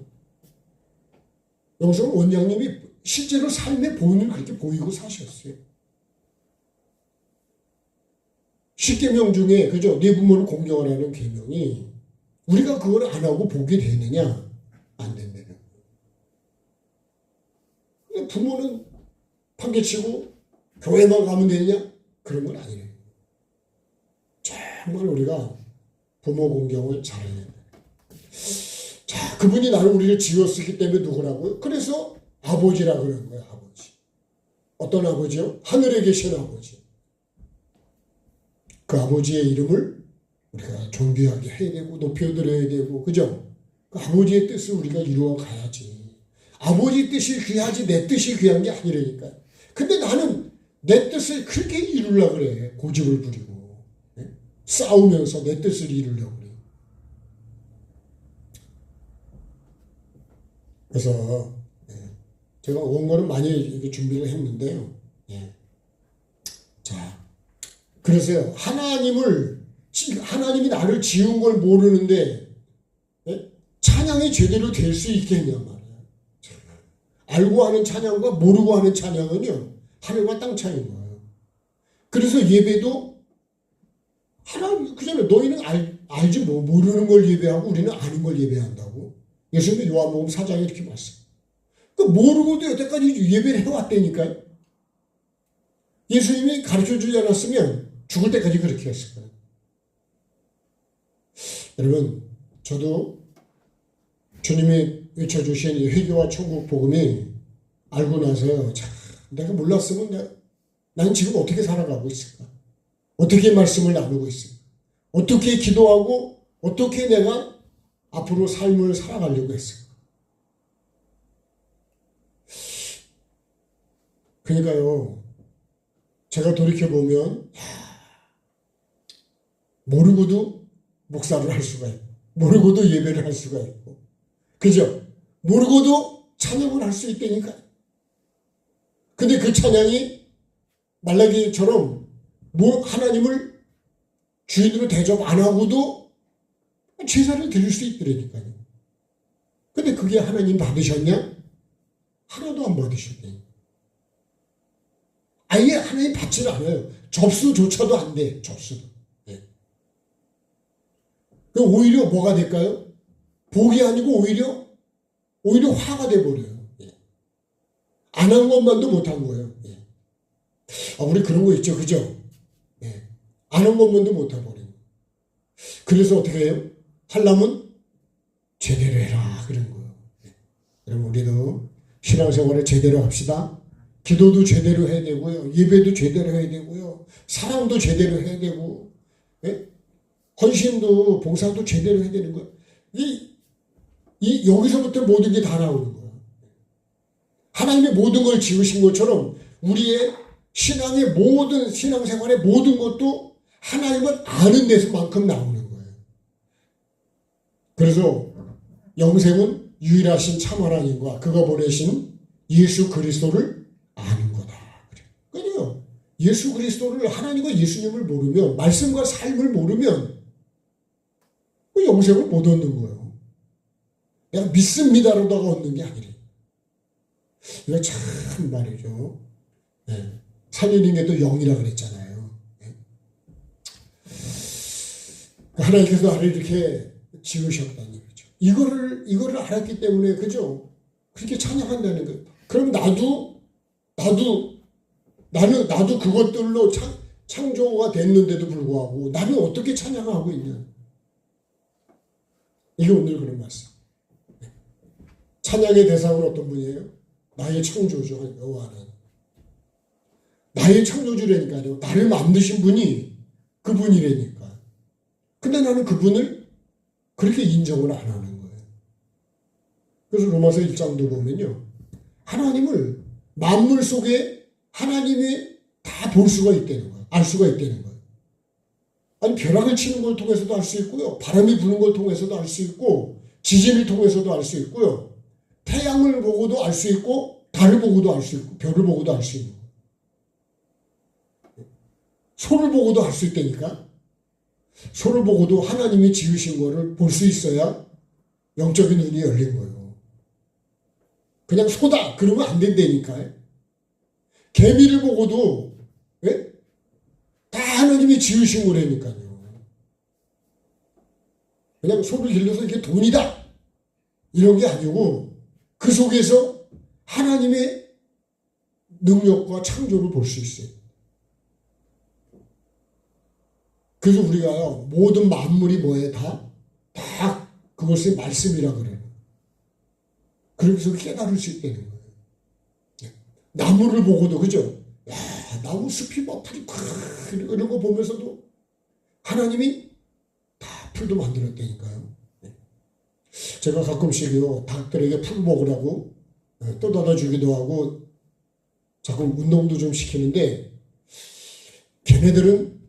영성 원장님이 실제로 삶의 본을 그렇게 보이고 사셨어요. 10계명 중에, 그죠? 네 부모를 공경하라는 계명이 우리가 그걸 안 하고 보게 되느냐? 안 된다는 거예요. 부모는 판개치고 교회만 가면 되느냐? 그런 건 아니에요. 정말 우리가 부모 공경을 잘해야 돼요. 자, 그분이 나를 우리를 지었기 때문에 누구라고요? 그래서 아버지라 그러는 거예요. 아버지. 어떤 아버지요? 하늘에 계신 아버지. 그 아버지의 이름을 우리가 존귀하게 해야 되고 높여드려야 되고, 그죠? 그 아버지의 뜻을 우리가 이루어 가야지. 아버지 뜻이 귀하지 내 뜻이 귀한 게 아니라니까요. 근데 나는 내 뜻을 그렇게 이루려고 그래. 고집을 부리고. 네? 싸우면서 내 뜻을 이루려고 그래. 그래서 제가 원고는 많이 준비를 했는데요. 예. 자, 그래서요, 하나님이 나를 지은 걸 모르는데, 예? 찬양이 제대로 될 수 있겠냐 말이야. 알고 하는 찬양과 모르고 하는 찬양은요, 하늘과 땅 차이인 거예요. 그래서 예배도 그잖아요. 너희는 알지 모르는 걸 예배하고 우리는 아는 걸 예배한다고. 예수님이 요한복음 4장에 이렇게 말씀. 그 모르고도 여태까지 예배를 해왔다니까요. 예수님이 가르쳐주지 않았으면 죽을 때까지 그렇게 했을 거예요. 여러분, 저도 주님이 외쳐주신 이 회개와 천국 복음이 알고 나서요, 참, 내가 몰랐으면 난 지금 어떻게 살아가고 있을까? 어떻게 말씀을 나누고 있을까? 어떻게 기도하고 어떻게 내가 앞으로 삶을 살아가려고 했을까? 그러니까요, 제가 돌이켜보면 모르고도 목사를 할 수가 있고 모르고도 예배를 할 수가 있고, 그죠? 모르고도 찬양을 할 수 있다니까. 근데 그 찬양이 말라기처럼 하나님을 주인으로 대접 안 하고도 제사를 드릴 수 있더라니까요. 근데 그게 하나님 받으셨냐? 하나도 안 받으셨네. 아예 하나님 받지를 않아요. 접수조차도 안 돼. 접수도. 네. 오히려 뭐가 될까요? 복이 아니고 오히려 화가 돼버려요. 네. 안 한 것만도 못한 거예요. 네. 우리 그런 거 있죠. 그죠? 네. 안 한 것만도 못해버리는. 그래서 어떻게 해요? 하려면 제대로 해라. 그런 거예요. 네. 여러분, 우리도 신앙생활을 제대로 합시다. 기도도 제대로 해야 되고요. 예배도 제대로 해야 되고요. 사랑도 제대로 해야 되고, 예? 헌신도 봉사도 제대로 해야 되는 거예요. 여기서부터 모든 게 다 나오는 거예요. 하나님의 모든 걸 지으신 것처럼 우리의 신앙생활의 모든 것도 하나님을 아는 데서만큼 나오는 거예요. 그래서 영생은 유일하신 참 하나님과 그가 보내신 예수 그리스도를 아는 거다. 그래요. 예수 그리스도를, 하나님과 예수님을 모르면, 말씀과 삶을 모르면 그 영생을 못 얻는 거예요. 내가 믿습니다로다가 얻는 게 아니래. 이거 참 말이죠. 네. 살리는 게 또 영이라 그랬잖아요. 네. 하나님께서 나를 이렇게 지으셨다는 얘기죠. 이거를 알았기 때문에, 그죠? 그렇게 찬양한다는 거예요. 그럼 나도 그것들로 창조가 됐는데도 불구하고 나는 어떻게 찬양하고 있냐. 이게 오늘 그런 말씀. 찬양의 대상은 어떤 분이에요? 나의 창조주 여호와 하나님. 나의 창조주라니까요. 나를 만드신 분이 그분이라니까. 근데 나는 그분을 그렇게 인정을 안 하는 거예요. 그래서 로마서 1장도 보면요. 하나님을 만물 속에 하나님이 다 볼 수가 있다는 거예요. 알 수가 있다는 거예요. 아니, 벼락을 치는 걸 통해서도 알 수 있고요. 바람이 부는 걸 통해서도 알 수 있고, 지진을 통해서도 알 수 있고요. 태양을 보고도 알 수 있고, 달을 보고도 알 수 있고, 별을 보고도 알 수 있는 거예요. 소를 보고도 알 수 있다니까. 소를 보고도 하나님이 지으신 거를 볼 수 있어야 영적인 눈이 열린 거예요. 그냥 소다 그러면 안 된다니까요. 개미를 보고도, 예? 다 하나님이 지으신 거라니까요. 그냥 소를 길러서 이게 돈이다 이런 게 아니고 그 속에서 하나님의 능력과 창조를 볼 수 있어요. 그래서 우리가 모든 만물이 뭐에 다 그것의 말씀이라 그래요. 그래서 깨달을 수 있다는 거예요. 나무를 보고도, 그죠? 야, 나무 숲이 막 풀이 팍 이런 거 보면서도 하나님이 다 풀도 만들었다니까요. 제가 가끔씩요, 닭들에게 풀 먹으라고 떠다다 주기도 하고 자꾸 운동도 좀 시키는데 걔네들은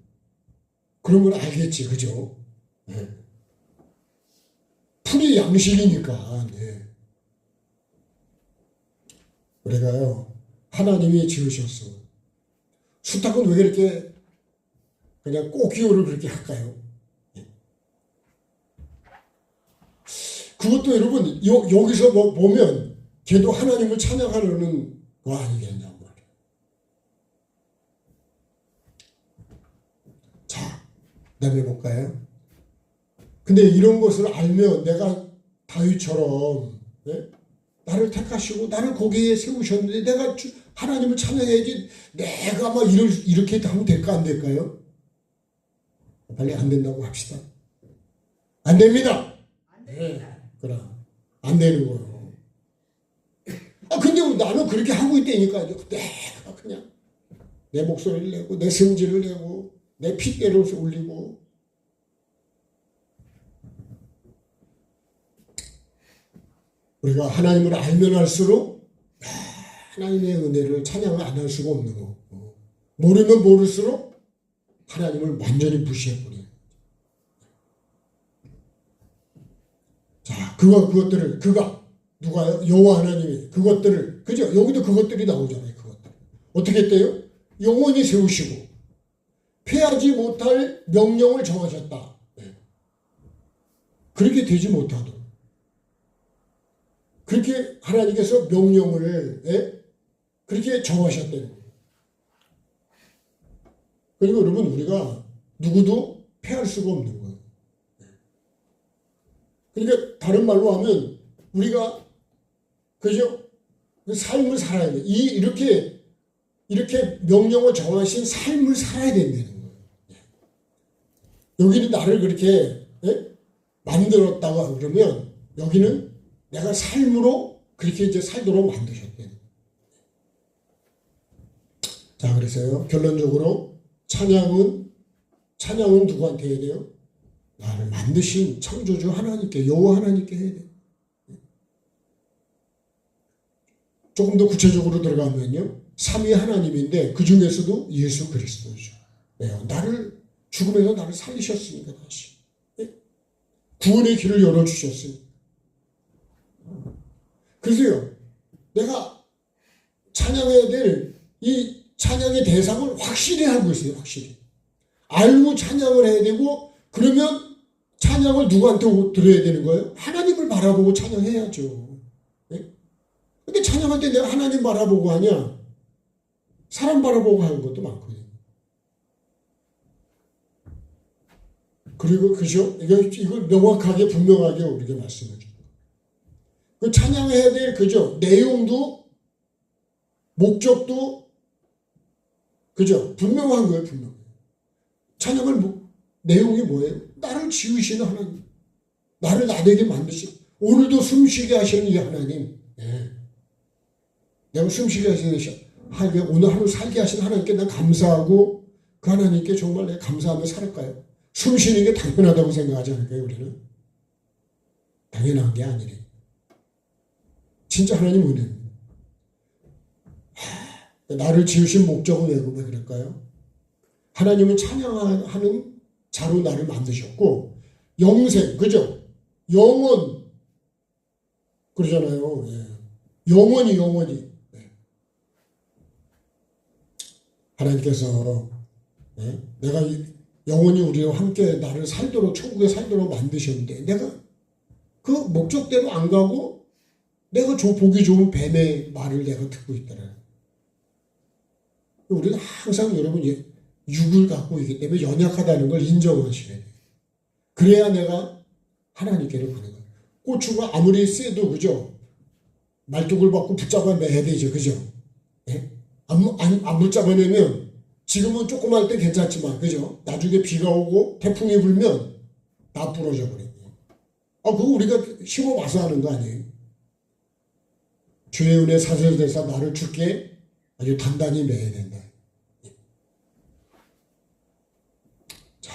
그런 걸 알겠지, 그죠? 네. 풀이 양식이니까. 네. 우리가요, 하나님이 지으셨어. 수탉은 왜 이렇게 그냥 꼬기호를 그렇게 할까요? 네. 그것도 여러분, 여기서 뭐 보면 걔도 하나님을 찬양하려는 거 아니겠냐 말이에요. 자, 그다음에 볼까요? 근데 이런 것을 알면 내가 다윗처럼, 네? 나를 택하시고 나를 거기에 세우셨는데 내가 하나님을 찬양해야지 내가 막 이렇게 하면 될까 안 될까요? 빨리 안 된다고 합시다. 안 됩니다. 네, 그럼 안 되는 거예요. 근데 나는 그렇게 하고 있다니까요. 내가 그냥 내 목소리를 내고 내 성질을 내고 내 핏대를 올리고. 우리가 하나님을 알면 알수록 하나님의 은혜를 찬양을 안 할 수가 없는 거고, 모르면 모를수록 하나님을 완전히 무시해버려요. 자, 누가요? 여호와 하나님이 그것들을, 그죠? 여기도 그것들이 나오잖아요. 그것들 어떻게 했대요? 영원히 세우시고 패하지 못할 명령을 정하셨다. 그렇게 되지 못하도록 그렇게 하나님께서 명령을 그렇게 정하셨다는 거예요. 그리고 여러분, 우리가 누구도 패할 수가 없는 거예요. 그러니까 다른 말로 하면 우리가, 그죠? 삶을 살아야 돼. 이렇게 명령을 정하신 삶을 살아야 된다는 거예요. 여기는 나를 그렇게 만들었다고 그러면 여기는 내가 삶으로 그렇게 이제 살도록 만드셨대요. 자, 그래서요, 결론적으로 찬양은 누구한테 해야 돼요? 나를 만드신 창조주 하나님께, 여호와 하나님께 해야 돼요. 조금 더 구체적으로 들어가면요, 삼위 하나님인데 그 중에서도 예수 그리스도죠. 죽음에서 나를 살리셨으니까 다시 구원의 길을 열어주셨으니까. 그래서요, 내가 찬양해야 될 이 찬양의 대상을 확실히 알고 있어요. 확실히 알고 찬양을 해야 되고, 그러면 찬양을 누구한테 들어야 되는 거예요? 하나님을 바라보고 찬양해야죠. 예? 근데 찬양할 때 내가 하나님 바라보고 하냐? 사람 바라보고 하는 것도 많거든요. 그리고 그죠? 이걸 명확하게 분명하게 우리에게 말씀해 줍니다. 그 찬양해야 될 그죠? 내용도 목적도 그죠? 분명한 거예요, 분명. 찬양을 내용이 뭐예요? 나를 지으시는 하나님, 나를 나되게 만드시고 오늘도 숨쉬게 하시는 이 하나님, 예. 내가 숨쉬게 하시는 오늘 하루 살게 하신 하나님께 난 감사하고 그 하나님께 정말 내가 감사하며 살을까요? 숨쉬는 게 당연하다고 생각하지 않을까요, 우리는? 당연한 게 아니래. 진짜 하나님 은혜입니다. 나를 지으신 목적은 왜 그럴까요? 하나님은 찬양하는 자로 나를 만드셨고 영생, 그죠? 영원 그러잖아요. 예. 영원히 예. 하나님께서 예? 내가 영원히 우리와 함께 나를 살도록 천국에 살도록 만드셨는데 내가 그 목적대로 안 가고 내가 보기 좋은 뱀의 말을 내가 듣고 있더라. 우리는 항상 여러분 육을 갖고 있기 때문에 연약하다는 걸 인정하셔야 돼요. 그래야 내가 하나님께로 가는 거예요. 고추가 아무리 세도 그죠? 말뚝을 받고 붙잡아 내야 되죠. 그죠? 예? 안 붙잡아내면 지금은 조그만 때 괜찮지만 그죠? 나중에 비가 오고 태풍이 불면 다 부러져 버려요. 그거 우리가 심어봐서 하는 거 아니에요? 주의 은혜 사슬대사 나를 죽게 아주 단단히 매야 된다. 자,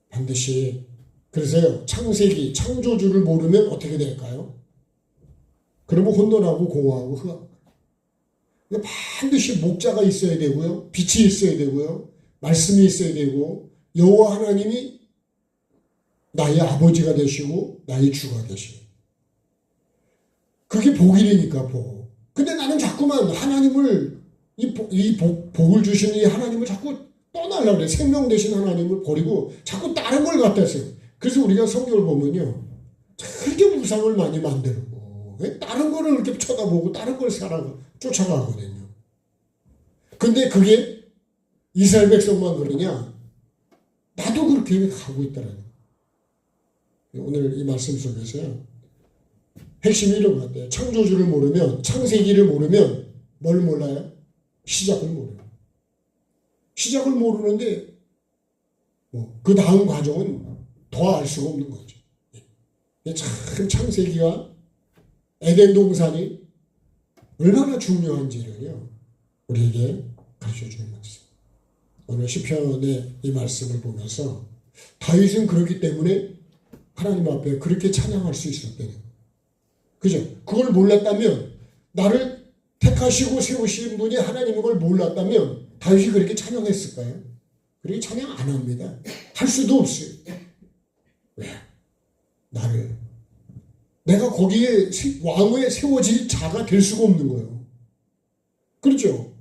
반드시 그래서요. 창세기, 창조주를 모르면 어떻게 될까요? 그러면 혼돈하고 공허하고 흑암. 반드시 목자가 있어야 되고요. 빛이 있어야 되고요. 말씀이 있어야 되고 여호와 하나님이 나의 아버지가 되시고 나의 주가 되시고 그게 복이니까 복. 근데 나는 자꾸만 하나님을 복을 주시는 이 하나님을 자꾸 떠나려고 그래. 생명 되신 하나님을 버리고 자꾸 다른 걸 갖다 써요. 그래서 우리가 성경을 보면요. 그렇게 우상을 많이 만들고 다른 거를 이렇게 쳐다보고 다른 걸 쫓아가거든요. 근데 그게 이스라엘 백성만 그러냐? 나도 그렇게 가고 있더라고요. 오늘 이 말씀 속에서요. 핵심이 이런 것 같아요. 창조주를 모르면, 창세기를 모르면 뭘 몰라요? 시작을 모르요. 시작을 모르는데 그 다음 과정은 더 알 수가 없는 거죠. 참 창세기와 에덴 동산이 얼마나 중요한지를요. 우리에게 가르쳐주는 말씀. 오늘 시편의 이 말씀을 보면서 다윗은 그렇기 때문에 하나님 앞에 그렇게 찬양할 수 있었대요. 그죠? 그걸 몰랐다면 나를 택하시고 세우신 분이 하나님인 걸 몰랐다면 다윗이 그렇게 찬양했을까요? 그렇게 찬양 안 합니다. 할 수도 없어요. 왜? 내가 거기에 왕에 세워질 자가 될 수가 없는 거예요. 그렇죠?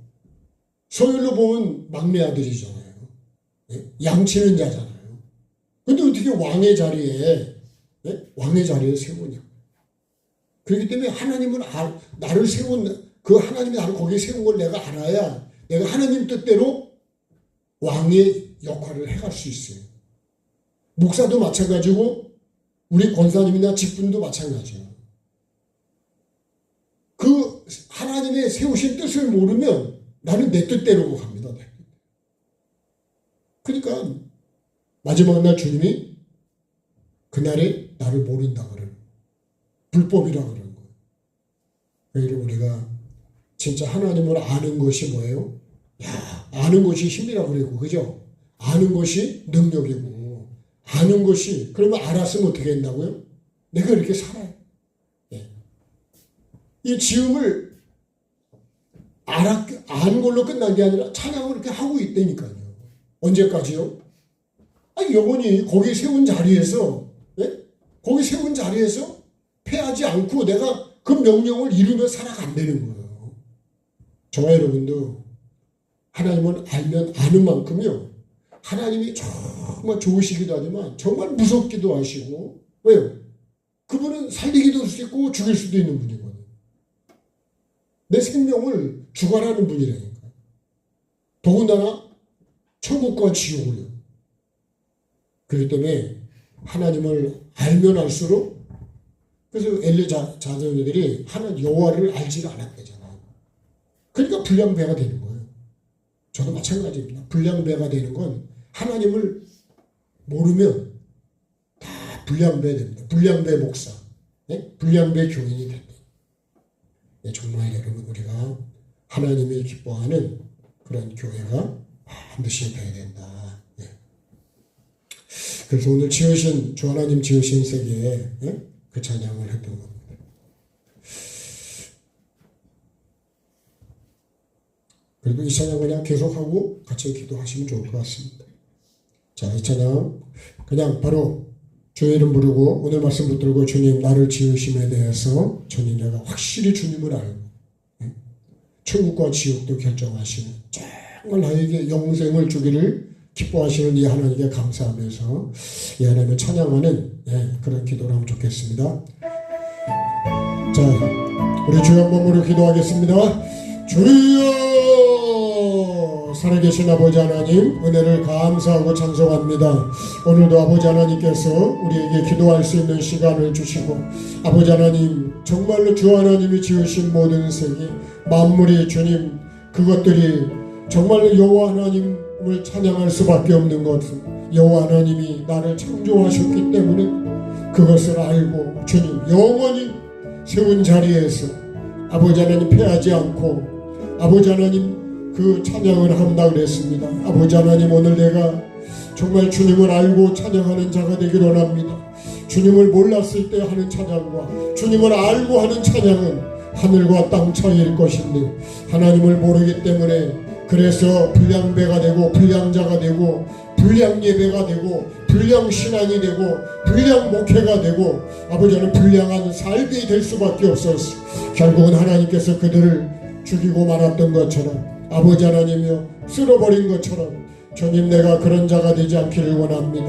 서열로 보면 막내 아들이잖아요. 양치는 자잖아요. 근데 어떻게 왕의 자리에 세우냐? 그렇기 때문에 하나님은 나를 세운 그 하나님이 나를 거기에 세운 걸 내가 알아야 내가 하나님 뜻대로 왕의 역할을 해갈 수 있어요. 목사도 마찬가지고 우리 권사님이나 직분도 마찬가지예요. 그 하나님의 세우신 뜻을 모르면 나는 내 뜻대로 갑니다. 그러니까 마지막 날 주님이 그날에 나를 모른다 그러는 불법이라 그러는 거예요. 그러니까 우리가 진짜 하나님을 아는 것이 뭐예요? 아는 것이 힘이라고 그러고 그죠? 아는 것이 능력이고 아는 것이 그러면 알았으면 어떻게 된다고요? 내가 이렇게 살아요. 이 지음을 아는 걸로 끝난 게 아니라 찬양을 이렇게 하고 있다니까요. 언제까지요? 영원히 거기 세운 자리에서 패하지 않고 내가 그 명령을 이루며 살아간다는 거예요. 저와 여러분도 하나님을 알면 아는 만큼요. 하나님이 정말 좋으시기도 하지만 정말 무섭기도 하시고, 왜요? 그분은 살리기도 할 수 있고 죽일 수도 있는 분이거든요. 내 생명을 주관하는 분이라니까. 더군다나 천국과 지옥을요. 그렇기 때문에 하나님을 알면 알수록, 그래서 엘리 자손들이 하나님 여호와를 알지를 않았대잖아요. 그러니까 불량배가 되는 거예요. 저도 마찬가지입니다. 불량배가 되는 건 하나님을 모르면 다 불량배 됩니다. 불량배 목사, 네? 불량배 교인이 됩니다. 네, 정말 여러분, 우리가 하나님이 기뻐하는 그런 교회가 반드시 되어야 된다. 네. 그래서 오늘 지으신, 주 하나님 지으신 세계에, 네? 그 찬양을 했던 겁니다. 그리고 이 찬양 그냥 계속하고 같이 기도하시면 좋을 것 같습니다. 자, 이 찬양 그냥 바로 주의 이름 부르고 오늘 말씀 붙들고, 주님 나를 지으심에 대해서 주님 내가 확실히 주님을 알고 천국과 지옥도 결정하시는, 정말 나에게 영생을 주기를 기뻐하시는 이 하나님께 감사하면서 이 하나님을 찬양하는 그런 기도를 하면 좋겠습니다. 자, 우리 주여 한번 부르고 기도하겠습니다. 주여, 살아계신 아버지 하나님, 은혜를 감사하고 찬송합니다. 오늘도 아버지 하나님께서 우리에게 기도할 수 있는 시간을 주시고, 아버지 하나님, 정말로 주 하나님이 지으신 모든 세계 만물이 주님, 그것들이 정말로 여호와 하나님을 찬양할 수밖에 없는 것은 여호와 하나님이 나를 창조하셨기 때문에 그것을 알고 주님 영원히 세운 자리에서 아버지 하나님 패하지 않고 아버지 하나님 그 찬양을 한다 그랬습니다. 아버지 하나님, 오늘 내가 정말 주님을 알고 찬양하는 자가 되기를 원합니다. 주님을 몰랐을 때 하는 찬양과 주님을 알고 하는 찬양은 하늘과 땅 차이일 것인데, 하나님을 모르기 때문에 그래서 불량배가 되고 불량자가 되고 불량예배가 되고 불량신앙이 되고 불량목회가 되고 아버지는 불량한 삶이 될 수밖에 없었어. 결국은 하나님께서 그들을 죽이고 말았던 것처럼, 아버지 하나님이여 쓸어버린 것처럼 주님, 내가 그런 자가 되지 않기를 원합니다.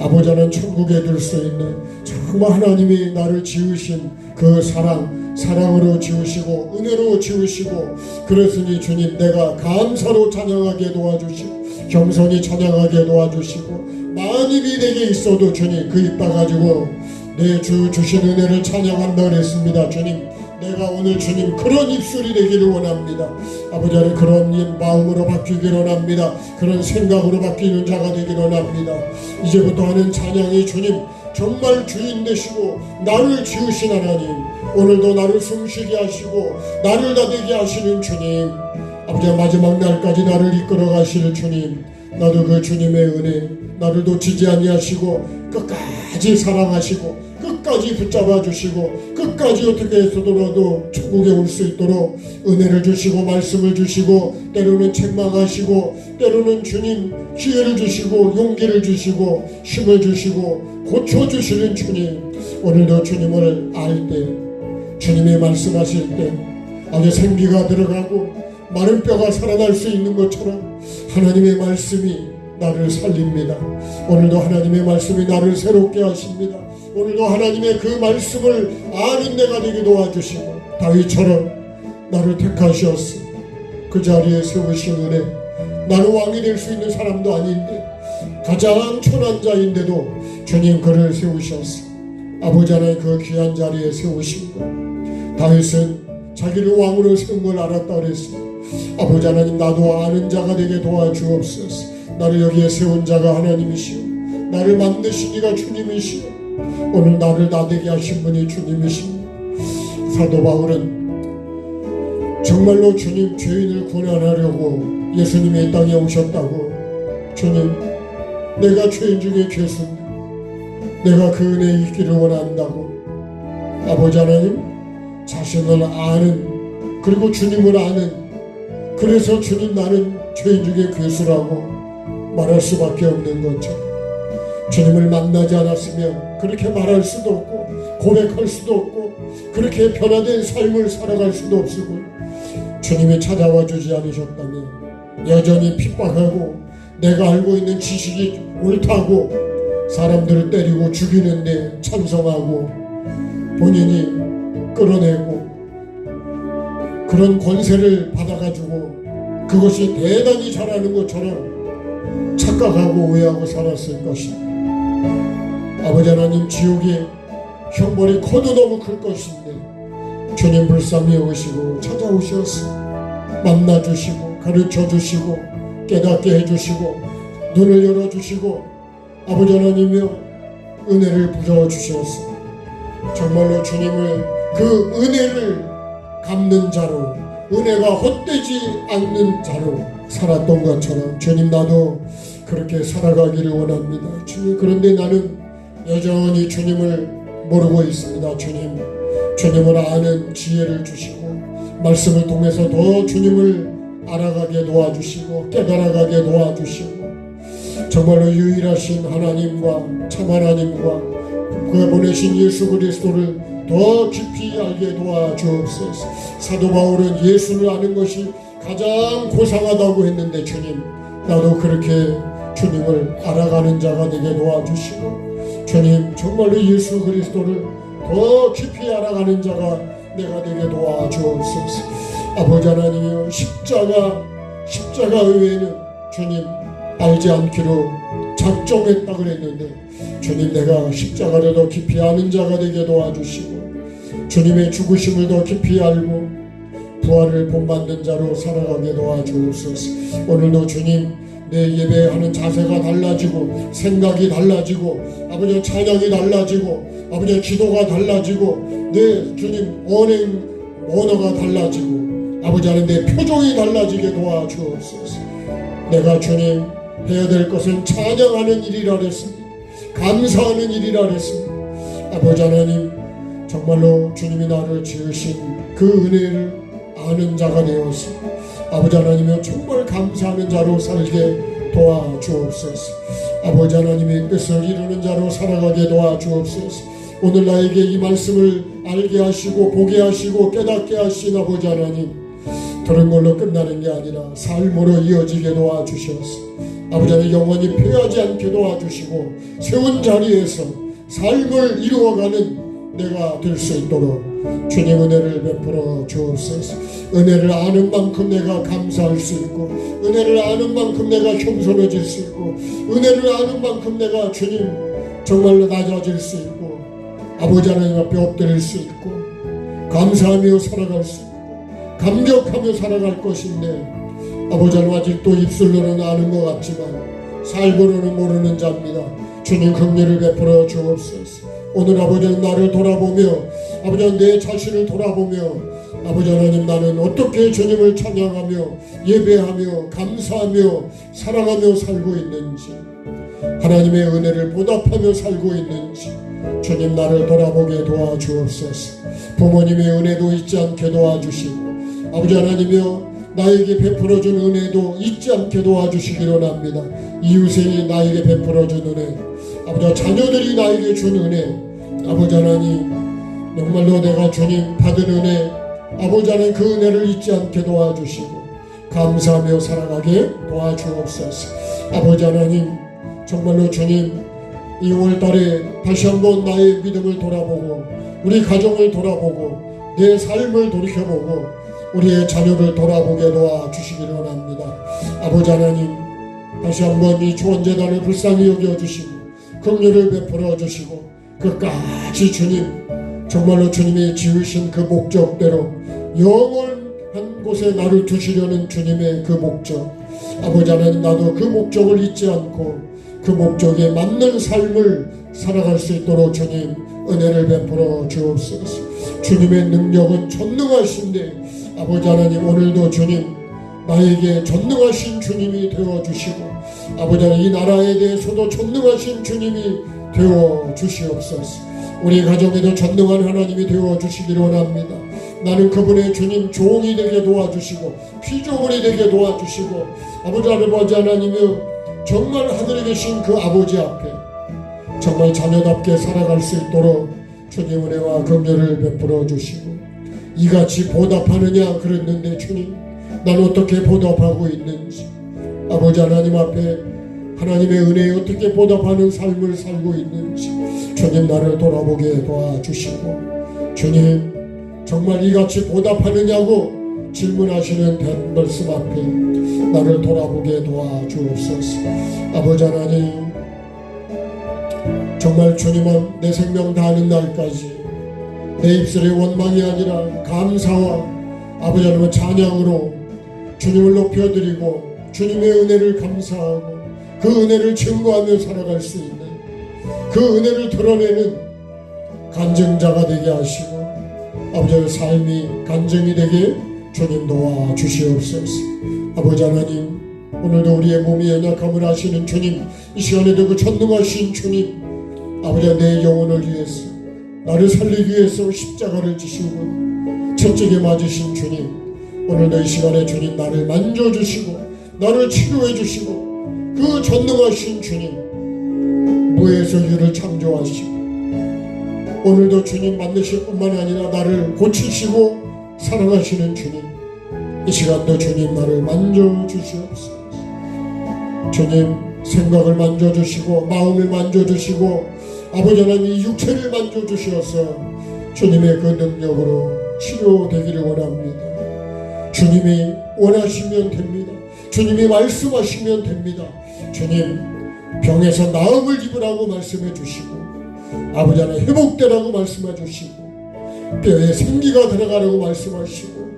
아버지 하나님, 천국에 둘 수 있는 정말 하나님이 나를 지으신 그 사랑으로 지으시고 은혜로 지으시고, 그랬으니 주님, 내가 감사로 찬양하게 도와주시고 겸손히 찬양하게 도와주시고, 만입이 내게 있어도 주님 그 입 가지고 내 주 주신 은혜를 찬양한다 그랬습니다. 주님, 내가 오늘 주님 그런 입술이 되기를 원합니다. 아버지 하나님, 그런 마음으로 바뀌기를 원합니다. 그런 생각으로 바뀌는 자가 되기를 원합니다. 이제부터 하는 찬양이 주님 정말 주인 되시고 나를 지으신 하나님, 오늘도 나를 숨쉬게 하시고 나를 다되게 하시는 주님, 아버지 마지막 날까지 나를 이끌어 가실 주님, 나도 그 주님의 은혜 나를 놓치지 아니하시고 끝까지 사랑하시고 끝까지 붙잡아 주시고 끝까지 어떻게 해서더라도 천국에 올 수 있도록 은혜를 주시고 말씀을 주시고 때로는 책망하시고 때로는 주님 기회를 주시고 용기를 주시고 힘을 주시고 고쳐주시는 주님, 오늘도 주님을 알 때, 주님이 말씀하실 때 아주 생기가 들어가고 마른 뼈가 살아날 수 있는 것처럼 하나님의 말씀이 나를 살립니다. 오늘도 하나님의 말씀이 나를 새롭게 하십니다. 오늘도 하나님의 그 말씀을 아는 내가 되게 도와주시고, 다윗처럼 나를 택하셨어. 그 자리에 세우신 은혜, 나는 왕이 될 수 있는 사람도 아닌데 가장 천한 자인데도 주님 그를 세우셨어. 아버지 하나님 그 귀한 자리에 세우신 것, 다윗은 자기를 왕으로 세운 걸 알았다 그랬습니다. 아버지 하나님, 나도 아는 자가 되게 도와주옵소서. 나를 여기에 세운 자가 하나님이시오, 나를 만드신 이가 주님이시오, 오늘 나를 나되게 하신 분이 주님이십니다. 사도 바울은 정말로 주님 죄인을 구원하려고 예수님이 이 땅에 오셨다고, 주님 내가 죄인 중에 죄수인데 내가 그 은혜에 있기를 원한다고, 아버지 하나님 자신을 아는, 그리고 주님을 아는, 그래서 주님 나는 죄인 중에 괴수라고 말할 수밖에 없는 것처럼, 주님을 만나지 않았으면 그렇게 말할 수도 없고 고백할 수도 없고 그렇게 변화된 삶을 살아갈 수도 없고, 주님이 찾아와 주지 않으셨다면 여전히 핍박하고 내가 알고 있는 지식이 옳다고 사람들을 때리고 죽이는데 찬성하고 본인이 끌어내고 그런 권세를 받아가지고 그것이 대단히 잘하는 것처럼 착각하고 오해하고 살았을 것입니다. 아버지 하나님, 지옥의 형벌이 커도 너무 클 것인데 주님 불쌍히 여기시고 찾아오셔서 만나주시고 가르쳐주시고 깨닫게 해주시고 눈을 열어주시고 아버지 하나님이여 은혜를 부어주셔서 정말로 주님을 그 은혜를 갚는 자로, 은혜가 헛되지 않는 자로 살았던 것처럼 주님, 나도 그렇게 살아가기를 원합니다. 주님, 그런데 나는 여전히 주님을 모르고 있습니다. 주님, 주님을 아는 지혜를 주시고 말씀을 통해서 더 주님을 알아가게 도와주시고 깨달아가게 도와주시고 정말로 유일하신 하나님과 참 하나님과 그가 보내신 예수 그리스도를 더 깊이 알게 도와주옵소서. 사도 바울은 예수를 아는 것이 가장 고상하다고 했는데 주님, 나도 그렇게 주님을 알아가는 자가 되게 도와주시고 주님, 정말로 예수 그리스도를 더 깊이 알아가는 자가 내가 되게 도와주옵소서. 아버지 하나님이여, 십자가 외에는 주님 알지 않기로 작정했다 그랬는데 주님, 내가 십자가를 더 깊이 아는 자가 되게 도와주시고 주님의 죽으심을 더 깊이 알고 부활을 본받는 자로 살아가게 도와주옵소서. 오늘도 주님, 내 예배하는 자세가 달라지고 생각이 달라지고 아버지 찬양이 달라지고 아버지 기도가 달라지고 내 주님 언어가 달라지고 아버지 하나님 내 표정이 달라지게 도와주옵소서. 내가 주님 해야 될 것은 찬양하는 일이라 그랬습니다. 감사하는 일이라 그랬습니다. 아버지 하나님, 정말로 주님이 나를 지으신 그 은혜를 아는 자가 되어서 아버지 하나님이여 정말 감사하는 자로 살게 도와주옵소서. 아버지 하나님의 뜻을 이루는 자로 살아가게 도와주옵소서. 오늘 나에게 이 말씀을 알게 하시고 보게 하시고 깨닫게 하신 아버지 하나님, 들은 걸로 끝나는 게 아니라 삶으로 이어지게 도와주셔서 아버지 하나님 영원히 패하지 않게 도와주시고 세운 자리에서 삶을 이루어가는 내가 될 수 있도록 주님 은혜를 베풀어 주옵소서. 은혜를 아는 만큼 내가 감사할 수 있고 은혜를 아는 만큼 내가 겸손해질 수 있고 은혜를 아는 만큼 내가 주님 정말로 낮아질 수 있고 아버지 하나님 앞에 엎드릴 수 있고 감사하며 살아갈 수 있고 감격하며 살아갈 것인데 아버지 하나님 아직도 입술로는 아는 것 같지만 삶으로는 모르는 자입니다. 주님 긍휼을 베풀어 주옵소서. 오늘 아버지 하나님 나를 돌아보며 아버지 하나님 내 자신을 돌아보며 아버지 하나님 나는 어떻게 주님을 찬양하며 예배하며 감사하며 사랑하며 살고 있는지 하나님의 은혜를 보답하며 살고 있는지 주님 나를 돌아보게 도와주옵소서. 부모님의 은혜도 잊지 않게 도와주시고 아버지 하나님이여 나에게 베풀어준 은혜도 잊지 않게 도와주시기를 원합니다. 이웃이 나에게 베풀어준 은혜 아버지 자녀들이 나에게 준 은혜 아버지 하나님 정말로 내가 주님 받은 은혜 아버지 하나님 그 은혜를 잊지 않게 도와주시고 감사하며 살아가게 도와주옵소서. 아버지 하나님 정말로 주님 2월달에 다시 한번 나의 믿음을 돌아보고 우리 가정을 돌아보고 내 삶을 돌이켜보고 우리의 자녀를 돌아보게 도와주시기를 원합니다. 아버지 하나님 다시 한번 이 초원재단을 불쌍히 여겨주시고 긍휼을 베풀어 주시고 끝까지 주님 정말로 주님이 지으신 그 목적대로 영원한 곳에 나를 두시려는 주님의 그 목적 아버지 하나님 나도 그 목적을 잊지 않고 그 목적에 맞는 삶을 살아갈 수 있도록 주님 은혜를 베풀어 주옵소서. 주님의 능력은 전능하신데 아버지 하나님 오늘도 주님 나에게 전능하신 주님이 되어주시고 아버지 하나님 이 나라에 대해서도 전능하신 주님이 되어주시옵소서. 우리 가정에도 전능한 하나님이 되어주시기를 원합니다. 나는 그분의 주님 종이 되게 도와주시고 피조물이 되게 도와주시고 아버지 하나님이여 정말 하늘에 계신 그 아버지 앞에 정말 자녀답게 살아갈 수 있도록 주님 은혜와 긍휼을 베풀어 주시고 이같이 보답하느냐 그랬는데 주님 난 어떻게 보답하고 있는지 아버지 하나님 앞에 하나님의 은혜에 어떻게 보답하는 삶을 살고 있는지 주님 나를 돌아보게 도와주시고, 주님 정말 이같이 보답하느냐고 질문하시는 대한 말씀 앞에 나를 돌아보게 도와주옵소서. 아버지 하나님, 정말 주님은 내 생명 다하는 날까지 내 입술의 원망이 아니라 감사와 아버지 하나님의 찬양으로 주님을 높여드리고 주님의 은혜를 감사하고 그 은혜를 증거하며 살아갈 수 있는, 그 은혜를 드러내는 간증자가 되게 하시고 아버지의 삶이 간증이 되게 주님 도와주시옵소서. 아버지 하나님, 오늘도 우리의 몸이 연약함을 아시는 주님, 이 시간에도 그 전능하신 주님, 아버지 내 영혼을 위해서 나를 살리기 위해서 십자가를 지시고 채찍에 맞으신 주님, 오늘도 이 시간에 주님 나를 만져주시고 나를 치료해 주시고 그 전능하신 주님, 무에서 유를 창조하시고 오늘도 주님 만드실 뿐만 아니라 나를 고치시고 사랑하시는 주님, 이 시간도 주님 나를 만져주시옵소서. 주님 생각을 만져주시고 마음을 만져주시고 아버지 하나님 이 육체를 만져주셔서 주님의 그 능력으로 치료되기를 원합니다. 주님이 원하시면 됩니다. 주님이 말씀하시면 됩니다. 주님 병에서 나음을 입으라고 말씀해 주시고 아버지 하나님 회복되라고 말씀해 주시고 뼈에 생기가 들어가라고 말씀하시고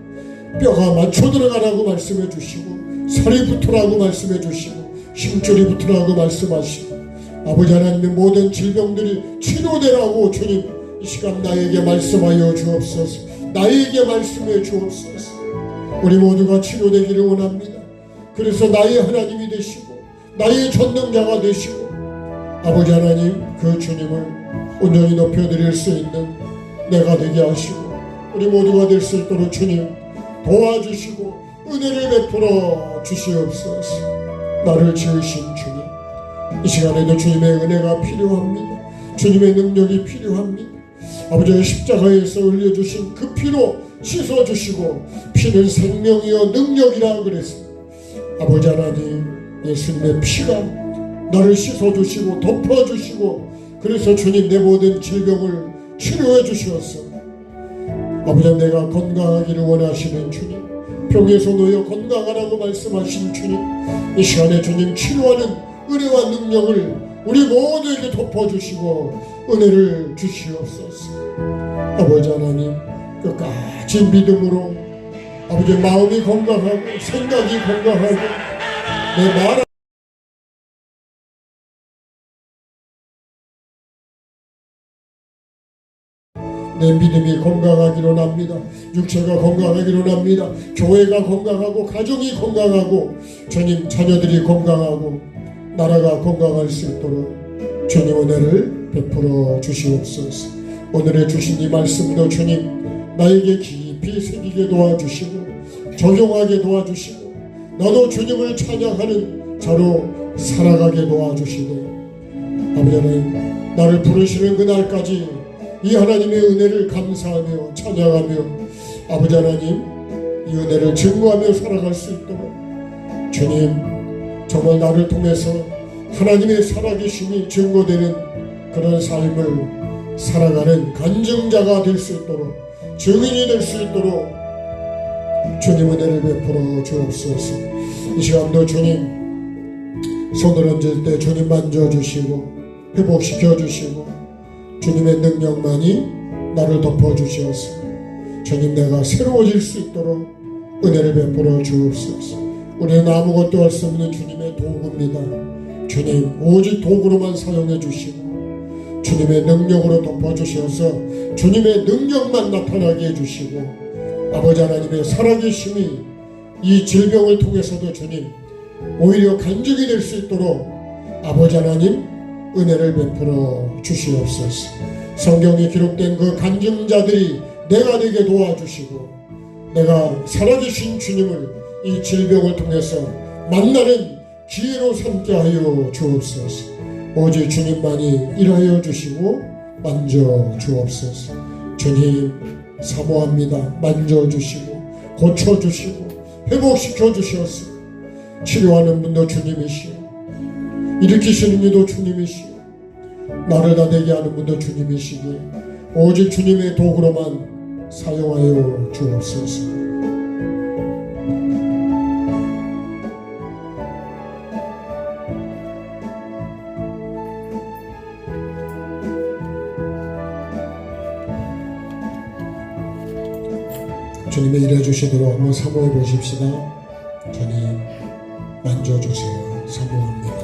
뼈가 맞춰 들어가라고 말씀해 주시고 살이 붙으라고 말씀해 주시고 힘줄이 붙으라고 말씀하시고 아버지 하나님의 모든 질병들이 치료되라고 주님 이 시간 나에게 말씀하여 주옵소서. 나에게 말씀해 주옵소서. 우리 모두가 치료되기를 원합니다. 그래서 나의 하나님이 되시고 나의 전능자가 되시고 아버지 하나님 그 주님을 온전히 높여드릴 수 있는 내가 되게 하시고 우리 모두가 될 수 있도록 주님 도와주시고 은혜를 베풀어 주시옵소서. 나를 지으신 주님, 이 시간에도 주님의 은혜가 필요합니다. 주님의 능력이 필요합니다. 아버지의 십자가에서 흘려주신 그 피로 씻어주시고 피는 생명이요 능력이라 그래서 아버지 하나님 예수님의 피가 나를 씻어주시고 덮어주시고 그래서 주님 내 모든 질병을 치료해 주시었어. 아버지 내가 건강하기를 원하시는 주님, 병에서 놓여 건강하라고 말씀하신 주님, 이 시간에 주님 치료하는 은혜와 능력을 우리 모두에게 덮어주시고 은혜를 주시옵소서. 아버지 하나님 끝까지 믿음으로 아버지 마음이 건강하고 생각이 건강하고 내 말 내 믿음이 건강하기로 합니다. 육체가 건강하기로 합니다. 교회가 건강하고 가정이 건강하고 주님 자녀들이 건강하고 나라가 건강할 수 있도록 주님 은혜를 베풀어 주시옵소서. 오늘의 주신 이 말씀도 주님 나에게 깊이 새기게 도와주시고 적용하게 도와주시고 나도 주님을 찬양하는 자로 살아가게 도와주시고 아버지 하나님 나를 부르시는 그날까지 이 하나님의 은혜를 감사하며 찬양하며 아버지 하나님 이 은혜를 증거하며 살아갈 수 있도록 주님 정말 나를 통해서 하나님의 살아계심이 증거되는 그런 삶을 살아가는 간증자가 될 수 있도록 증인이 될 수 있도록 주님 은혜를 베풀어 주옵소서. 이 시간도 주님 손을 얹을 때 주님 만져주시고 회복시켜 주시고 주님의 능력만이 나를 덮어주시옵소서. 주님 내가 새로워질 수 있도록 은혜를 베풀어 주옵소서. 우리는 아무것도 할 수 없는 주님의 도구입니다. 주님 오직 도구로만 사용해 주시고 주님의 능력으로 덮어주셔서 주님의 능력만 나타나게 해주시고 아버지 하나님의 살아계심이 이 질병을 통해서도 주님 오히려 간증이 될 수 있도록 아버지 하나님 은혜를 베풀어 주시옵소서. 성경에 기록된 그 간증자들이 내가 되게 도와주시고 내가 살아계신 주님을 이 질병을 통해서 만나는 기회로 삼게 하여 주옵소서. 오직 주님만이 일하여 주시고 만져 주옵소서. 주님 사모합니다. 만져 주시고 고쳐 주시고 회복시켜 주시옵소서. 치료하는 분도 주님이시오. 일으키시는 이도 주님이시오. 나를 다되게 하는 분도 주님이시기에 오직 주님의 도구로만 사용하여 주옵소서. 주님이 일해주시도록 한번 사모해 보십시다. 주님 만져주세요. 사모합니다.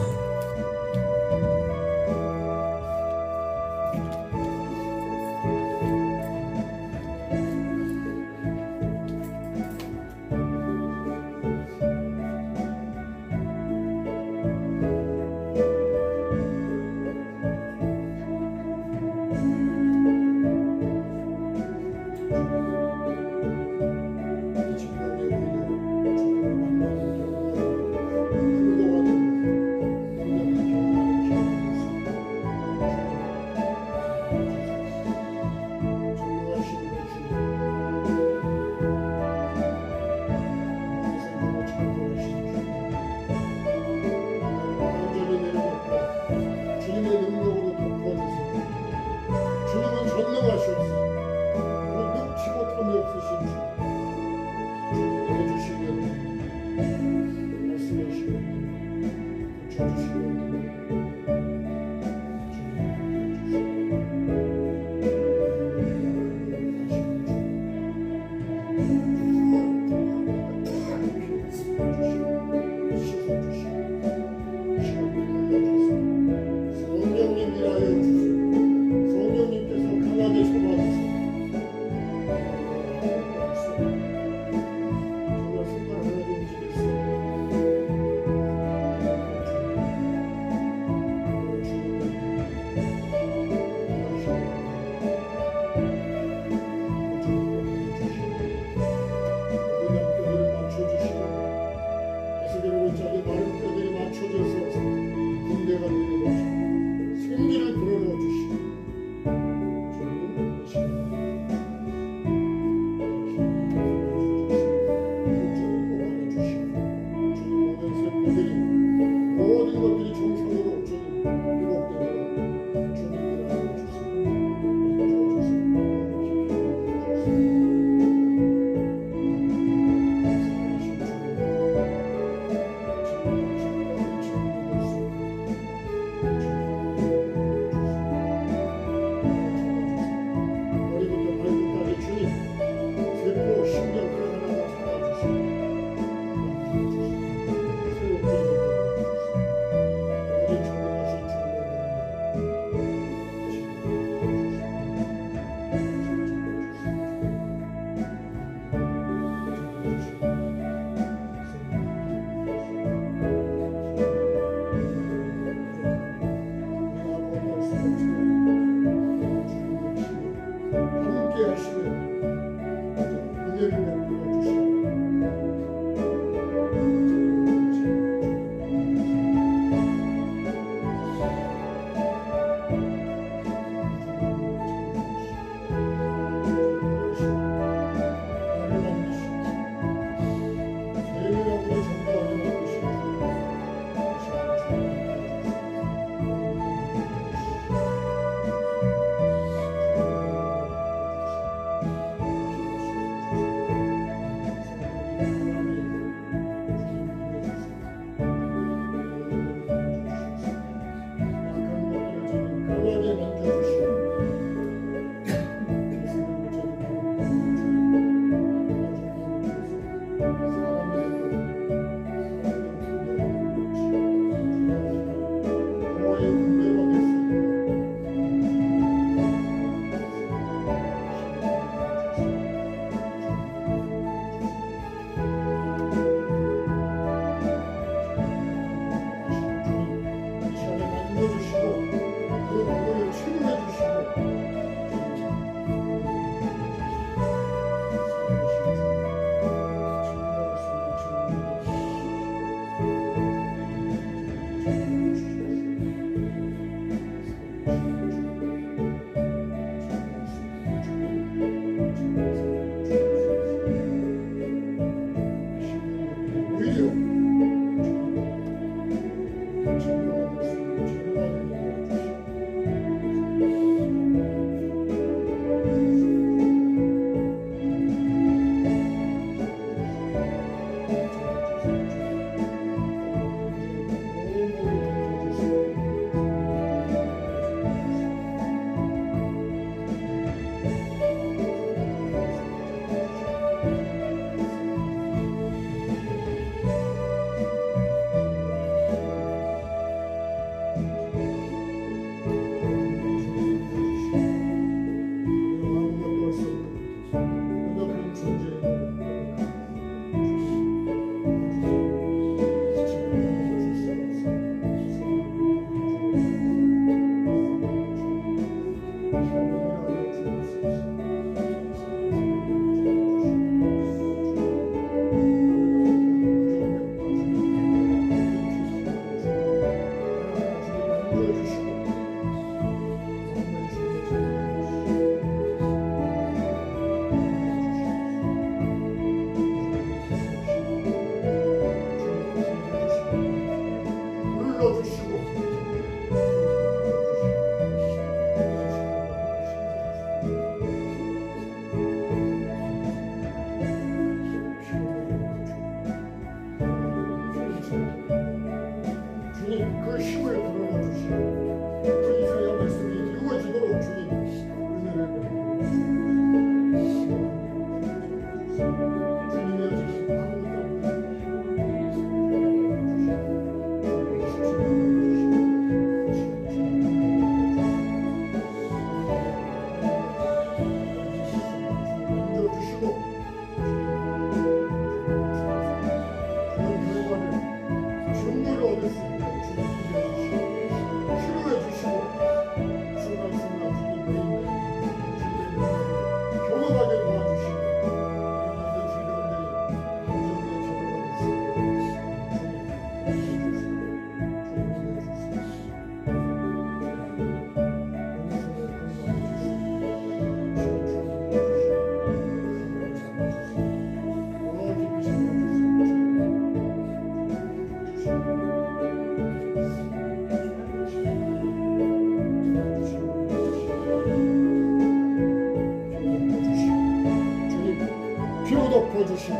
피로 덮어주시고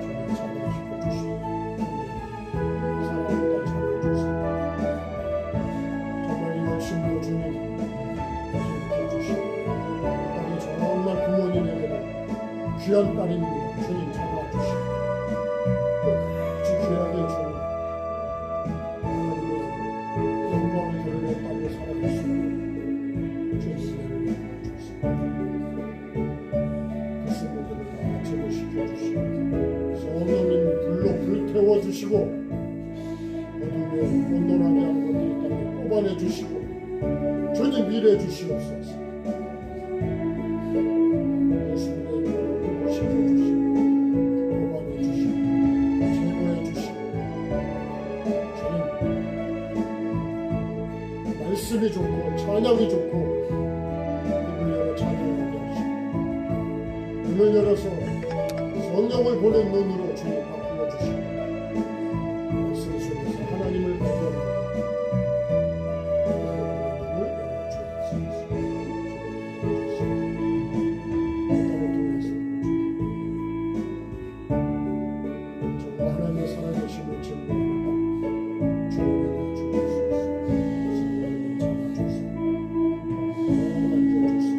주님 자녀시켜주시고 사랑을 잡아주시고 정말 이 열심으로 주님 지켜주시고 딸이 정말 부모님에게는 귀한 딸입니다. 주님 잡아주시고 끝까지 귀하게 주님 하나님의 영광을 드러내 딸로 살아갈 수 있는 주님 은혜를 주시고 시켜주시고 성령님 불로 불태워주시고 어둠에 온전하게 하는 것들이 있다면 뽑아내주시고 주님 일해주시옵소서. 예수님의 이름으로 시켜주시고 뽑아내주시고 제거해주시고 주님 말씀이 좋고 찬양이 좋고 입을 열어 찬양하게 하시고 눈을 열어서 성령을 보낸 눈으로 주님 바꾸어 주시고 말씀 속에서 하나님을 발견하고 눈을 열어주옵소서. 어떤 통해서 정말 하나님의 살아계심을 증거합니다. 주님을 주옵소서. 성령을 잡아주소서. 만져주소서.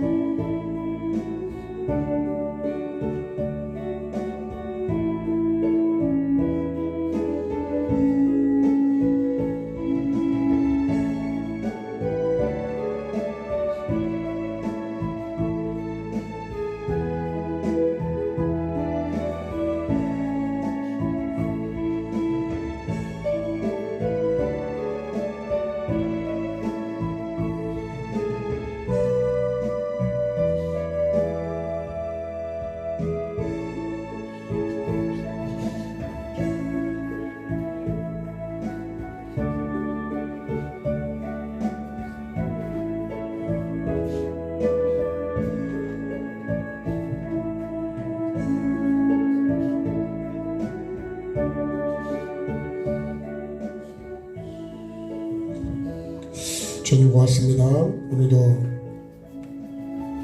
주님 고맙습니다. 오늘도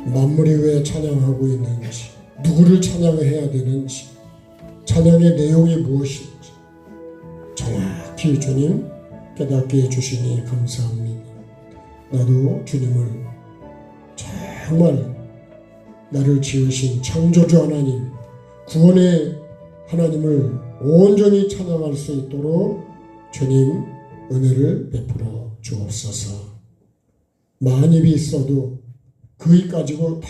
만물이 왜 찬양하고 있는지, 누구를 찬양해야 되는지, 찬양의 내용이 무엇인지 정확히 주님 깨닫게 해주시니 감사합니다. 나도 주님을 정말 나를 지으신 창조주 하나님, 구원의 하나님을 온전히 찬양할 수 있도록 주님 은혜를 베풀어 주옵소서. 만입이 있어도 그 입 가지고 다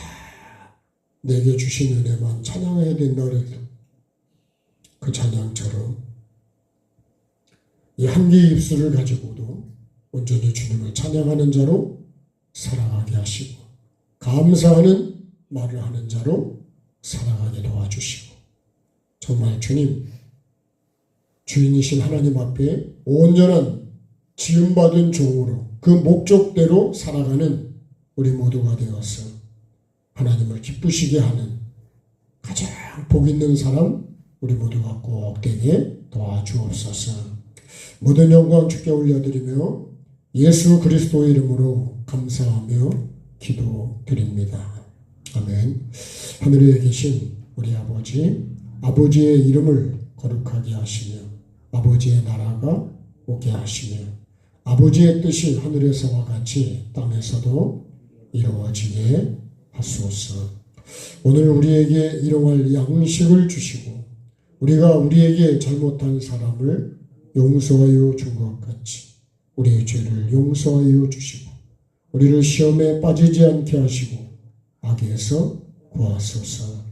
내게 주신 은혜만 찬양해야 된다 그래도 그 찬양처럼 이 한 개의 입술을 가지고도 온전히 주님을 찬양하는 자로 살아가게 하시고 감사하는 말을 하는 자로 살아가게 도와주시고 정말 주님 주인이신 하나님 앞에 온전한 지음받은 종으로 그 목적대로 살아가는 우리 모두가 되어서 하나님을 기쁘시게 하는 가장 복 있는 사람 우리 모두가 꼭 되게 도와주옵소서. 모든 영광 주께 올려드리며 예수 그리스도의 이름으로 감사하며 기도드립니다. 아멘. 하늘에 계신 우리 아버지, 아버지의 이름을 거룩하게 하시며 아버지의 나라가 오게 하시며 아버지의 뜻이 하늘에서와 같이 땅에서도 이루어지게 하소서. 오늘 우리에게 일용할 양식을 주시고 우리가 우리에게 잘못한 사람을 용서하여 준 것 같이 우리의 죄를 용서하여 주시고 우리를 시험에 빠지지 않게 하시고 악에서 구하소서.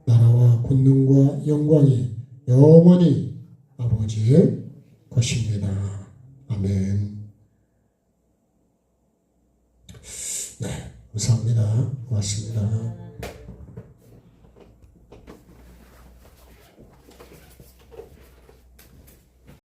나라와 권능과 영광이 영원히 아버지의 것입니다. 아멘. 네, 감사합니다. 고맙습니다.